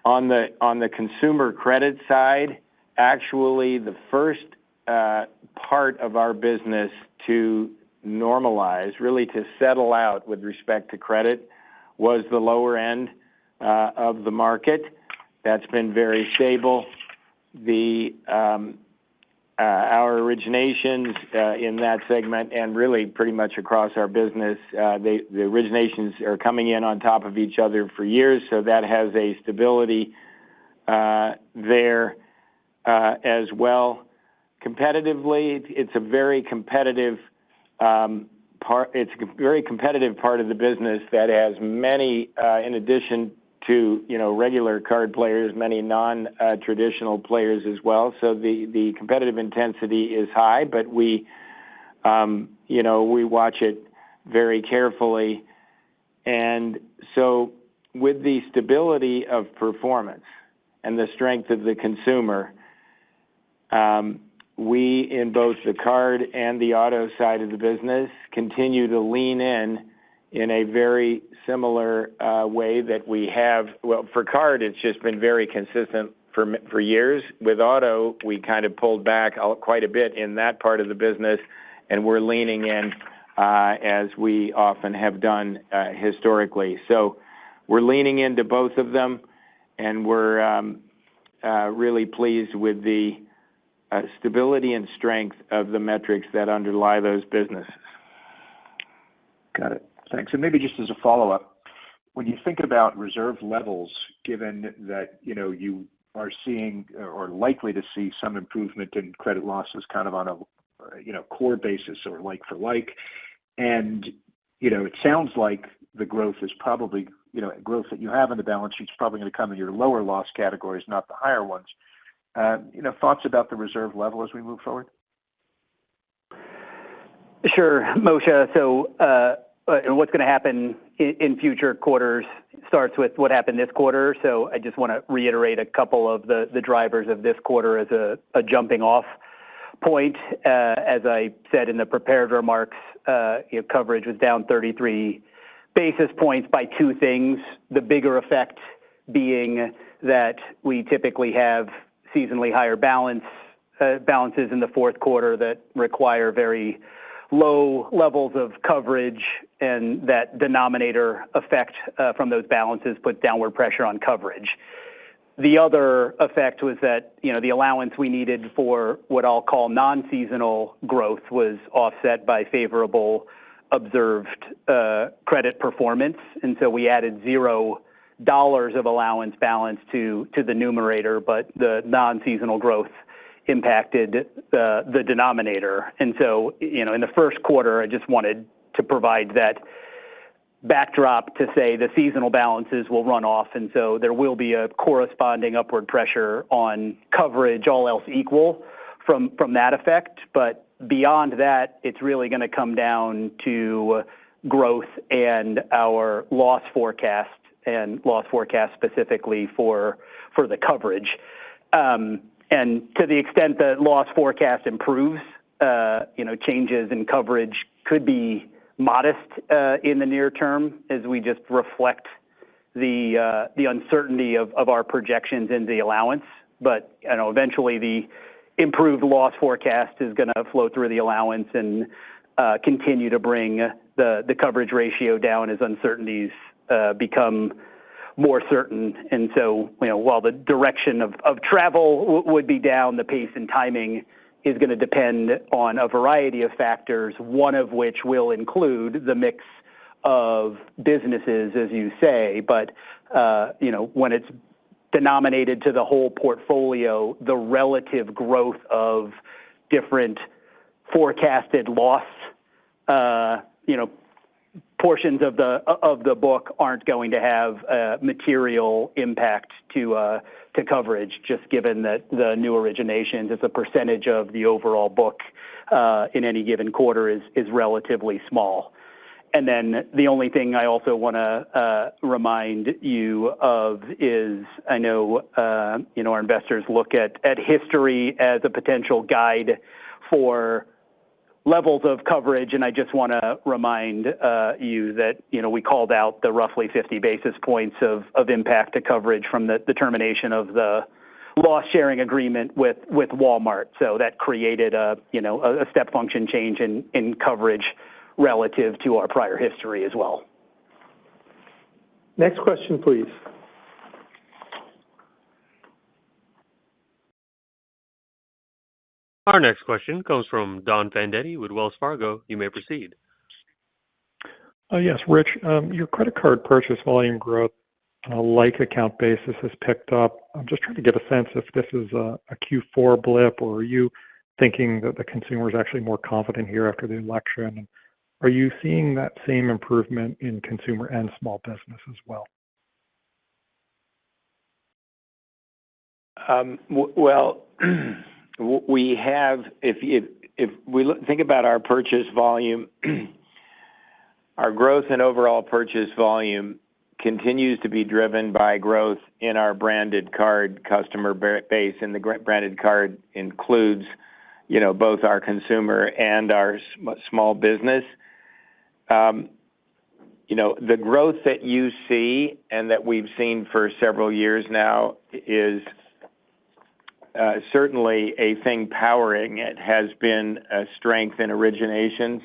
On the consumer credit side, actually the first part of our business to normalize, really to settle out with respect to credit, was the lower end of the market. That's been very stable. Our originations in that segment, and really pretty much across our business, the originations are coming in on top of each other for years, so that has a stability there as well. Competitively, it's a very competitive part. It's a very competitive part of the business that has many, in addition to regular card players, many non-traditional players as well. So the competitive intensity is high, but we watch it very carefully. And so with the stability of performance and the strength of the consumer, we, in both the card and the auto side of the business, continue to lean in a very similar way that we have. Well, for card, it's just been very consistent for years. With auto, we kind of pulled back quite a bit in that part of the business, and we're leaning in as we often have done historically. So we're leaning into both of them, and we're really pleased with the stability and strength of the metrics that underlie those businesses. Got it. Thanks. And maybe just as a follow-up, when you think about reserve levels, given that you are seeing or likely to see some improvement in credit losses kind of on a core basis or like for like, and it sounds like the growth is probably growth that you have in the balance sheet is probably going to come in your lower loss categories, not the higher ones. Thoughts about the reserve level as we move forward? Sure, Moshe. So what's going to happen in future quarters starts with what happened this quarter. So I just want to reiterate a couple of the drivers of this quarter as a jumping off point. As I said in the prepared remarks, coverage was down 33 basis points by two things. The bigger effect being that we typically have seasonally higher balances in the fourth quarter that require very low levels of coverage, and that denominator effect from those balances puts downward pressure on coverage. The other effect was that the allowance we needed for what I'll call non-seasonal growth was offset by favorable observed credit performance, and so we added $0 of allowance balance to the numerator, but the non-seasonal growth impacted the denominator. And so, in the first quarter, I just wanted to provide that backdrop to say the seasonal balances will run off, and so there will be a corresponding upward pressure on coverage, all else equal, from that effect. But Beyond that, it's really going to come down to growth and our loss forecast, and loss forecast specifically for the coverage. And to the extent that loss forecast improves, changes in coverage could be modest in the near term as we just reflect the uncertainty of our projections in the allowance. But eventually the improved loss forecast is going to flow through the allowance and continue to bring the coverage ratio down as uncertainties become more certain. And so, while the direction of travel would be down, the pace and timing is going to depend on a variety of factors, one of which will include the mix of businesses, as you say. But, when it's denominated to the whole portfolio, the relative growth of different forecasted loss, portions of the book aren't going to have a material impact to coverage, just given that the new originations as a percentage of the overall book in any given quarter is relatively small. And then the only thing I also want to remind you of is, I know our investors look at history as a potential guide for levels of coverage, and I just want to remind you that we called out the roughly 50 basis points of impact to coverage from the termination of the loss sharing agreement with Walmart. So that created a step function change in coverage relative to our prior history as well. Next question, please. Our next question comes from Don Fandetti with Wells Fargo. You may proceed. Yes, Rich, your credit card purchase volume growth on a like account basis has picked up. I'm just trying to get a sense if this is a Q4 blip, or are you thinking that the consumer is actually more confident here after the election? And are you seeing that same improvement in consumer and small business as well? We have, if we think about our purchase volume, our growth in overall purchase volume continues to be driven by growth in our branded card customer base, and the branded card includes, both our consumer and our small business. The growth that you see and that we've seen for several years now is certainly a thing powering it has been a strength in originations,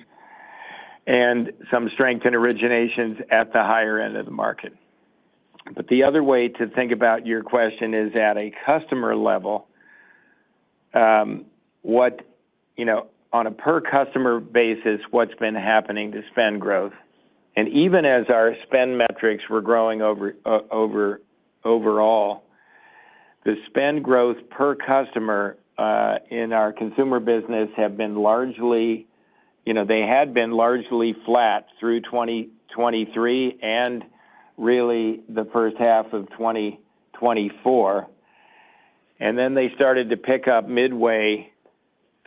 and some strength in originations at the higher end of the market. But the other way to think about your question is at a customer level, on a per customer basis, what's been happening to spend growth. And even as our spend metrics were growing overall, the spend growth per customer in our consumer business have been largely, they had been largely flat through 2023 and really the first half of 2024. And then they started to pick up midway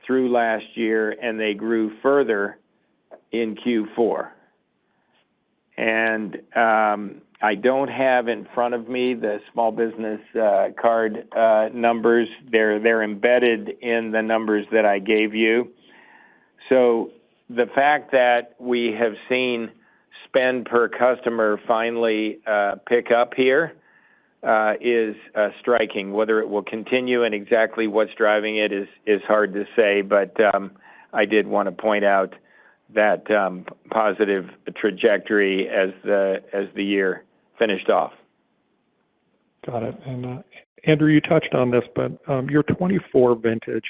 through last year, and they grew further in Q4. And I don't have in front of me the small business card numbers. They're embedded in the numbers that I gave you. So the fact that we have seen spend per customer finally pick up here is striking. Whether it will continue and exactly what's driving it is hard to say, but I did want to point out that positive trajectory as the year finished off. Got it. And Andrew, you touched on this, but your 24 vintage,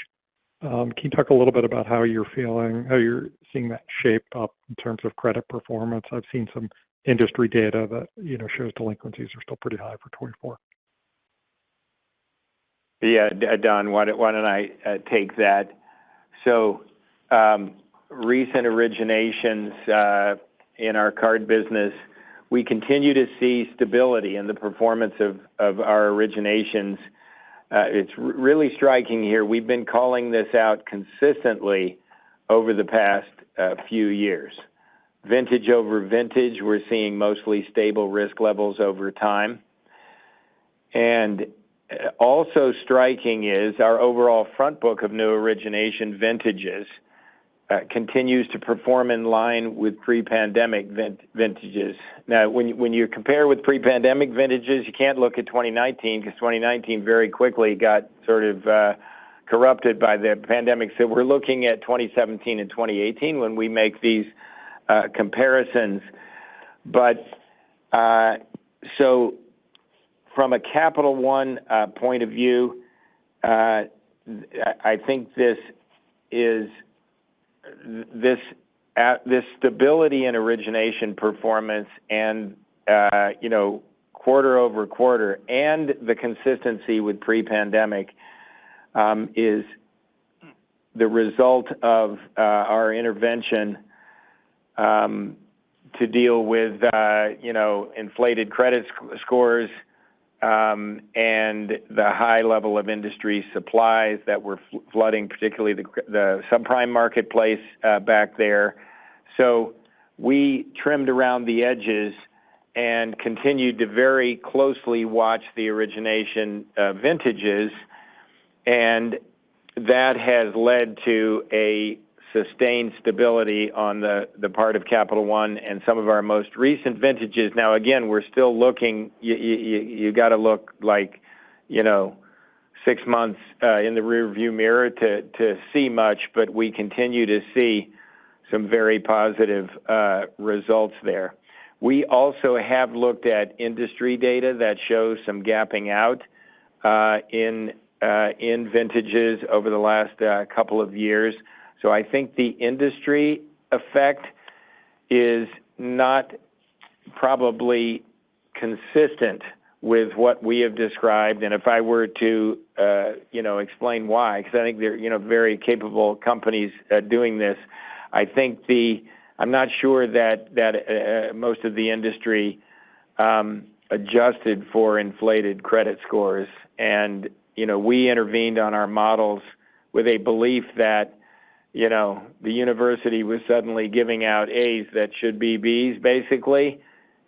can you talk a little bit about how you're feeling, how you're seeing that shape up in terms of credit performance? I've seen some industry data that shows delinquencies are still pretty high for 24. Yeah, Don, why don't I take that? So recent originations in our card business, we continue to see stability in the performance of our originations. It's really striking here. We've been calling this out consistently over the past few years. Vintage over vintage, we're seeing mostly stable risk levels over time. And also striking is our overall front book of new origination vintages continues to perform in line with pre-pandemic vintages. Now, when you compare with pre-pandemic vintages, you can't look at 2019 because 2019 very quickly got sort of corrupted by the pandemic. So we're looking at 2017 and 2018 when we make these comparisons. But so from a Capital One point of view, I think this stability in origination performance and quarter over quarter and the consistency with pre-pandemic is the result of our intervention to deal with inflated credit scores and the high level of industry supplies that were flooding, particularly the subprime marketplace back there. So we trimmed around the edges and continued to very closely watch the origination vintages, and that has led to a sustained stability on the part of Capital One and some of our most recent vintages. Now, again, we're still looking, you got to look like, 6 months in the rear view mirror to see much, but we continue to see some very positive results there. We also have looked at industry data that shows some gapping out in vintages over the last couple of years. So I think the industry effect is not probably consistent with what we have described. And if I were to, explain why, because I think they're, very capable companies doing this, I think I'm not sure that most of the industry adjusted for inflated credit scores. And, we intervened on our models with a belief that the university was suddenly giving out A's that should be B's, basically.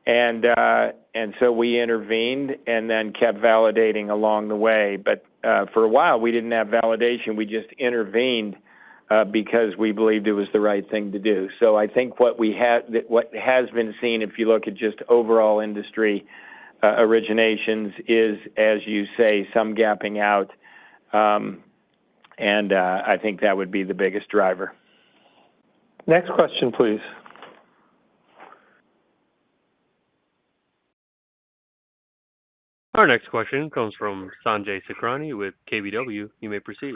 And so we intervened and then kept validating along the way. But for a while, we didn't have validation. We just intervened because we believed it was the right thing to do. So I think what has been seen, if you look at just overall industry originations, is, as you say, some gapping out. And I think that would be the biggest driver. Next question, please. Our next question comes from Sanjay Sakhrani with KBW. You may proceed.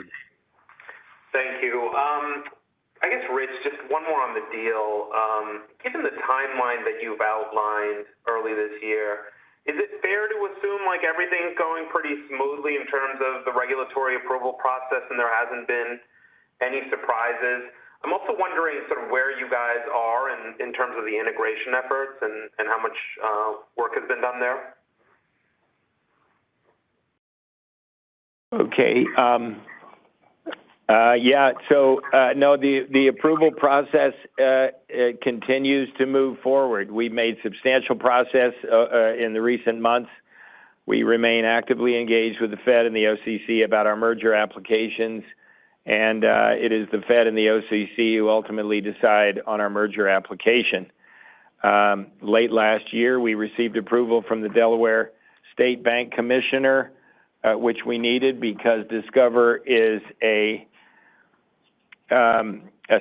Thank you. I guess, Rich, just one more on the deal. Given the timeline that you've outlined early this year, is it fair to assume like everything's going pretty smoothly in terms of the regulatory approval process and there hasn't been any surprises? I'm also wondering sort of where you guys are in terms of the integration efforts and how much work has been done there. Okay. So no, the approval process continues to move forward. We've made substantial progress in the recent months. We remain actively engaged with the Fed and the OCC about our merger applications, and it is the Fed and the OCC who ultimately decide on our merger application. Late last year, we received approval from the Delaware State Bank Commissioner, which we needed because Discover is a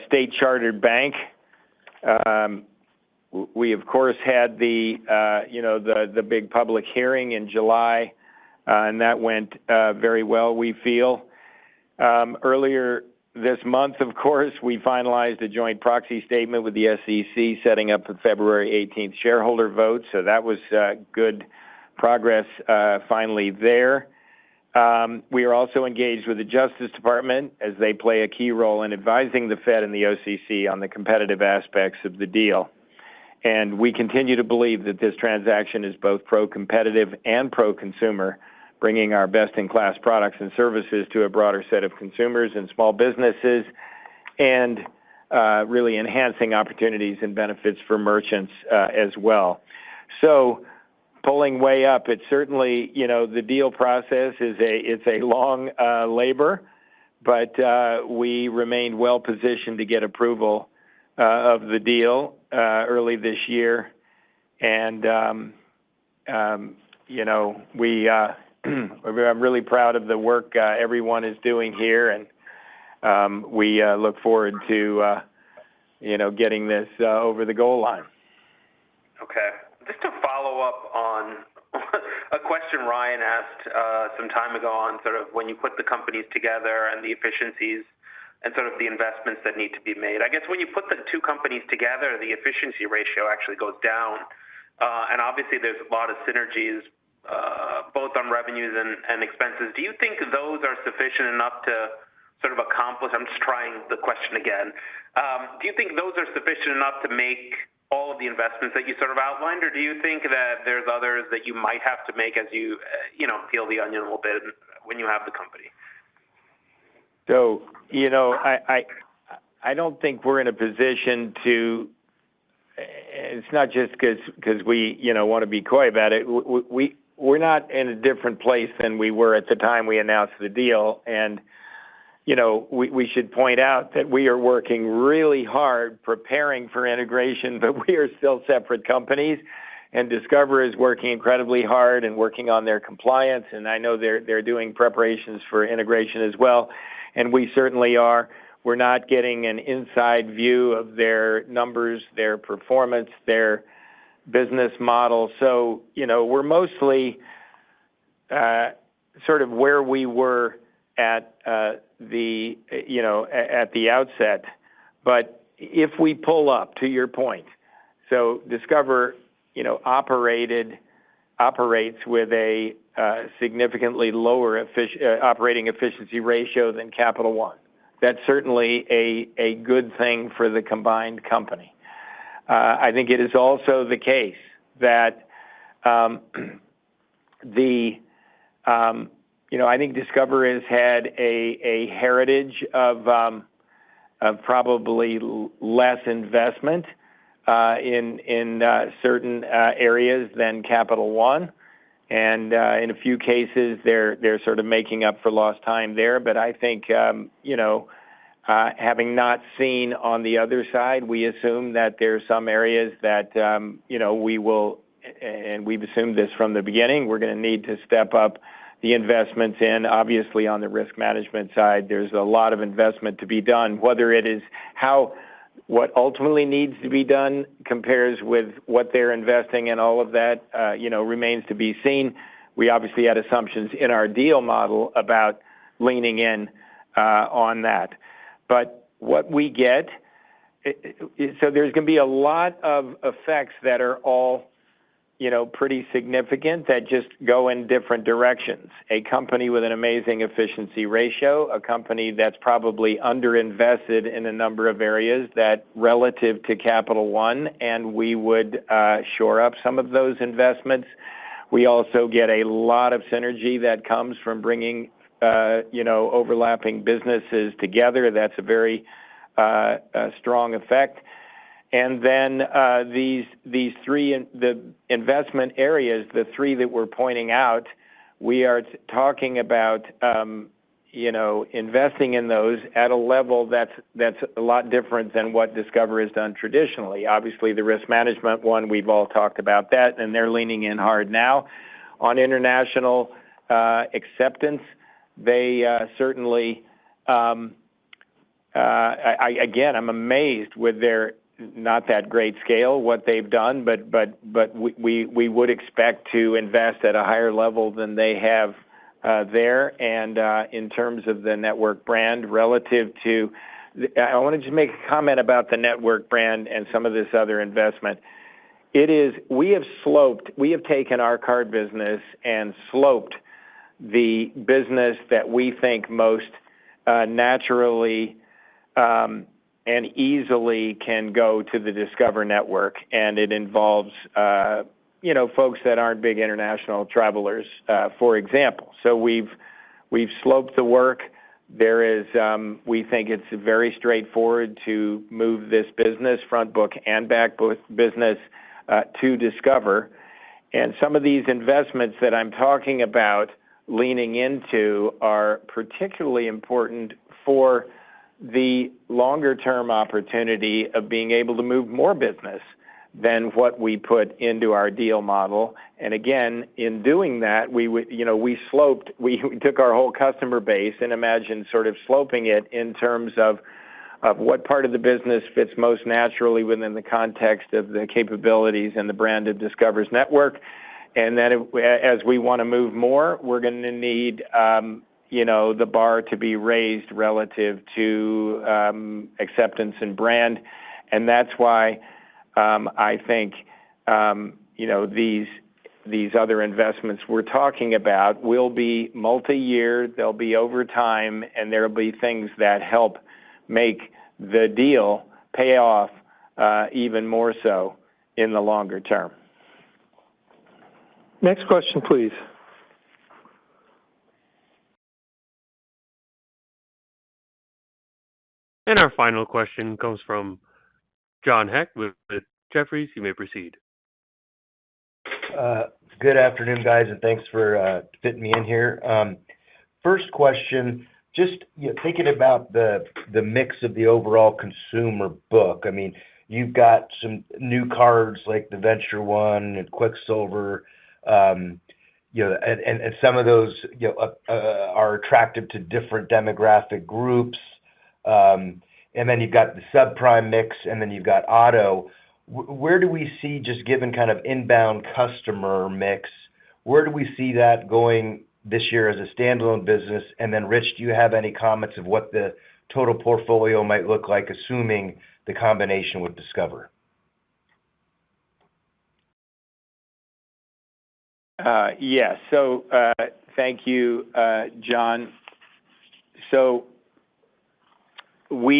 state chartered bank. We of course had the big public hearing in July, and that went very well, we feel. Earlier this month, of course, we finalized a joint proxy statement with the SEC setting up the February 18th shareholder vote, so that was good progress finally there. We are also engaged with the Justice Department as they play a key role in advising the Fed and the OCC on the competitive aspects of the deal. And we continue to believe that this transaction is both pro-competitive and pro-consumer, bringing our best-in-class products and services to a broader set of consumers and small businesses. And really enhancing opportunities and benefits for merchants as well. So pulling way up, it's certainly, the deal process it's a long labor, but we remained well positioned to get approval of the deal early this year. And, I'm really proud of the work everyone is doing here, and we look forward to, getting this over the goal line. Okay. Just to follow up on a question Ryan asked some time ago on sort of when you put the companies together and the efficiencies and sort of the investments that need to be made. I guess when you put the two companies together, the efficiency ratio actually goes down. And obviously there's a lot of synergies both on revenues and expenses. Do you think those are sufficient enough to sort of accomplish, I'm just trying the question again, do you think those are sufficient enough to make all of the investments that you sort of outlined, or do you think that there's others that you might have to make as you, peel the onion a little bit when you have the company? So, I don't think we're in a position to, it's not just because we, want to be coy about it. We're not in a different place than we were at the time we announced the deal. And, we should point out that we are working really hard preparing for integration, but we are still separate companies. And Discover is working incredibly hard and working on their compliance. And I know they're doing preparations for integration as well. And we certainly are. We're not getting an inside view of their numbers, their performance, their business model. So, we're mostly sort of where we were at at the outset. But if we pull up, to your point, so Discover, operates with a significantly lower operating efficiency ratio than Capital One. That's certainly a good thing for the combined company. I think it is also the case that I think Discover has had a heritage of probably less investment in certain areas than Capital One. And in a few cases, they're sort of making up for lost time there. But I think, having not seen on the other side, we assume that there are some areas that, we will, and we've assumed this from the beginning, we're going to need to step up the investments in. Obviously, on the risk management side, there's a lot of investment to be done. Whether it is what ultimately needs to be done compares with what they're investing in, all of that, remains to be seen. We obviously had assumptions in our deal model about leaning in on that. But what we get, so there's going to be a lot of effects that are all, pretty significant that just go in different directions. A company with an amazing efficiency ratio, a company that's probably underinvested in a number of areas that relative to Capital One, and we would shore up some of those investments. We also get a lot of synergy that comes from bringing, overlapping businesses together. That's a very strong effect. And then these three, the investment areas, the three that we're pointing out, we are talking about, investing in those at a level that's a lot different than what Discover has done traditionally. Obviously, the risk management one, we've all talked about that, and they're leaning in hard now. On international acceptance, they certainly, I'm amazed with their not that great scale, what they've done, but we would expect to invest at a higher level than they have there. And in terms of the network brand relative to, I want to just make a comment about the network brand and some of this other investment. We have taken our card business and sloped the business that we think most naturally and easily can go to the Discover network, and it involves, folks that aren't big international travelers, for example. So we've sloped the work we think it's very straightforward to move this business, front book and back book business, to Discover. And some of these investments that I'm talking about leaning into are particularly important for the longer-term opportunity of being able to move more business than what we put into our deal model. And again, in doing that, we took our whole customer base and imagined sort of sloping it in terms of what part of the business fits most naturally within the context of the capabilities and the brand of Discover's network. And then as we want to move more, we're going to need, the bar to be raised relative to acceptance and brand. And that's why I think, these other investments we're talking about will be multi-year, they'll be over time, and there'll be things that help make the deal pay off even more so in the longer term. Next question, please. And our final question comes from John Hecht with Jefferies. You may proceed. Good afternoon, guys, and thanks for fitting me in here. First question, just thinking about the mix of the overall consumer book. I mean, you've got some new cards like the Venture One and Quicksilver, and some of those are attractive to different demographic groups. And then you've got the subprime mix, and then you've got auto. Where do we see, just given kind of inbound customer mix, where do we see that going this year as a standalone business? And then, Rich, do you have any comments of what the total portfolio might look like, assuming the combination with Discover? Yes. So thank you, John. So let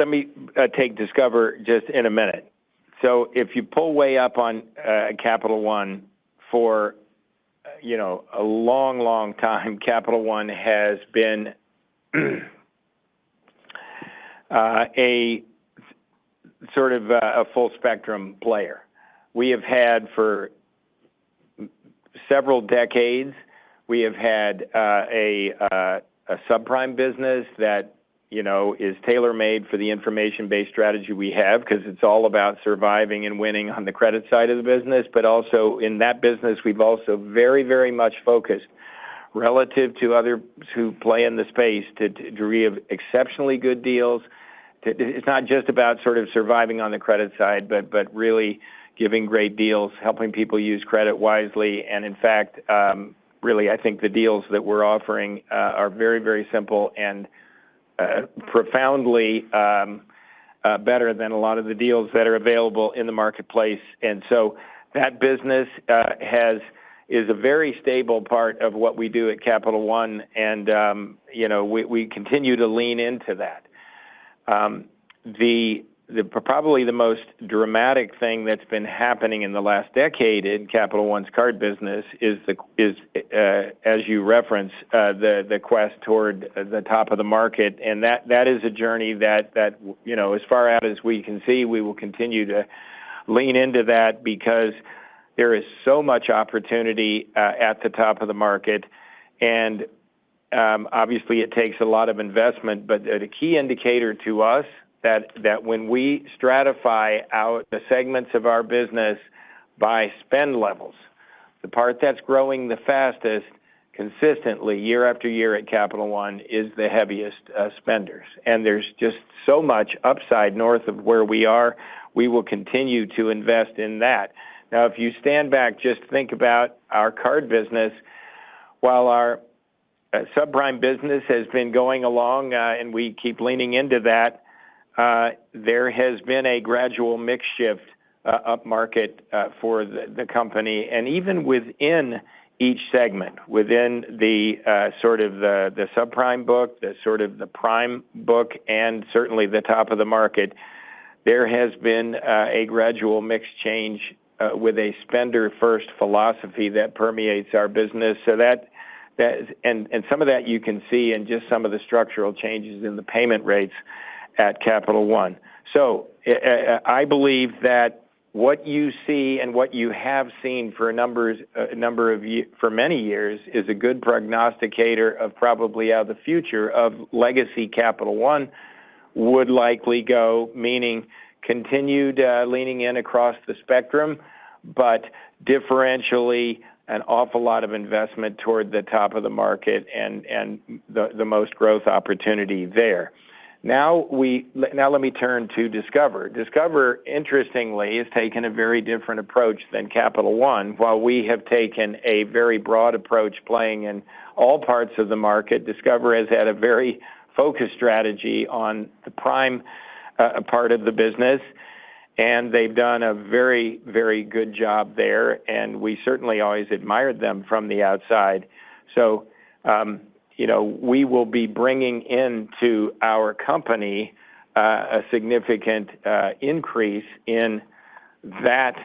me take Discover just in a minute. So if you pull way up on Capital One for a long, long time, Capital One has been a sort of a full spectrum player. We have had for several decades, we have had a subprime business that is tailor-made for the information-based strategy we have, because it's all about surviving and winning on the credit side of the business. But also in that business, we've also very, very much focused relative to others who play in the space to degree of exceptionally good deals. It's not just about sort of surviving on the credit side, but really giving great deals, helping people use credit wisely. And in fact, really, I think the deals that we're offering are very, very simple and profoundly better than a lot of the deals that are available in the marketplace. And so that business is a very stable part of what we do at Capital One, and we continue to lean into that. Probably the most dramatic thing that's been happening in the last decade in Capital One's card business is as you reference, the quest toward the top of the market, and that is a journey that as far out as we can see, we will continue to lean into that, because there is so much opportunity at the top of the market, and obviously it takes a lot of investment. But the key indicator to us that when we stratify out the segments of our business by spend levels, the part that's growing the fastest consistently year after year at Capital One is the heaviest spenders. And there's just so much upside north of where we are. We will continue to invest in that. Now, if you stand back, just think about our card business. While our subprime business has been going along and we keep leaning into that, there has been a gradual mix shift up market for the company, and even within each segment, within the sort of the subprime book, the sort of the prime book, and certainly the top of the market, there has been a gradual mix change with a spender-first philosophy that permeates our business. So that and some of that you can see in just some of the structural changes in the payment rates at Capital One. So I believe that what you see and what you have seen for for many years is a good prognosticator of probably how the future of legacy Capital One would likely go, meaning continued leaning in across the spectrum, but differentially an awful lot of investment toward the top of the market and the most growth opportunity there. Now let me turn to Discover. Discover, interestingly, has taken a very different approach than Capital One. While we have taken a very broad approach playing in all parts of the market, Discover has had a very focused strategy on the prime part of the business, and they've done a very, very good job there, and we certainly always admired them from the outside. So, we will be bringing into our company a significant increase in that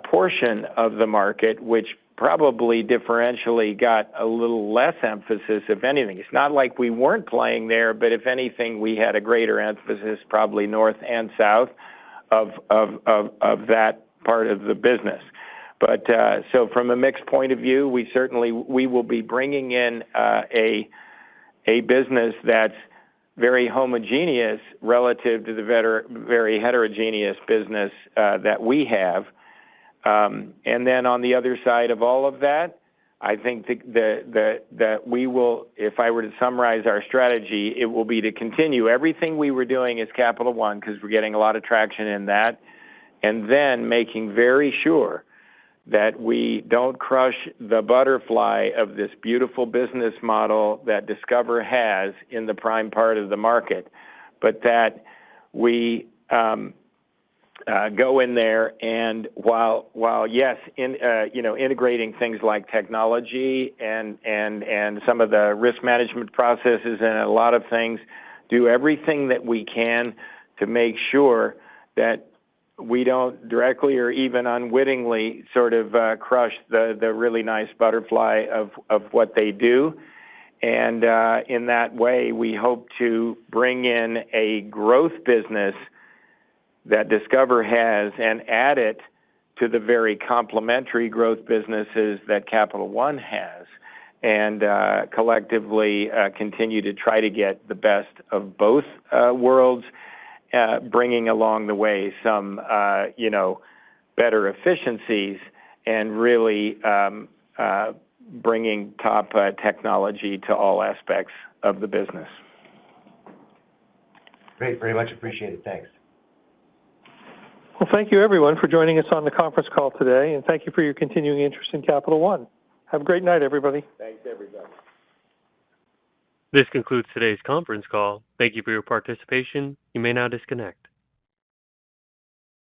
portion of the market, which probably differentially got a little less emphasis, if anything. It's not like we weren't playing there, but if anything, we had a greater emphasis, probably north and south of that part of the business. But so from a mixed point of view, we will be bringing in a business that's very homogeneous relative to the very heterogeneous business that we have. And then on the other side of all of that, I think that we will, if I were to summarize our strategy, it will be to continue everything we were doing as Capital One, because we're getting a lot of traction in that, and then making very sure that we don't crush the butterfly of this beautiful business model that Discover has in the prime part of the market, but that we go in there and while yes, integrating things like technology and some of the risk management processes and a lot of things, do everything that we can to make sure that we don't directly or even unwittingly sort of crush the really nice butterfly of what they do. And in that way, we hope to bring in a growth business that Discover has and add it to the very complementary growth businesses that Capital One has, and collectively continue to try to get the best of both worlds, bringing along the way some, better efficiencies and really bringing top technology to all aspects of the business. Great, very much appreciated. Thanks. Well, thank you, everyone, for joining us on the conference call today, and thank you for your continuing interest in Capital One. Have a great night, everybody. Thanks, everybody. This concludes today's conference call. Thank you for your participation. You may now disconnect.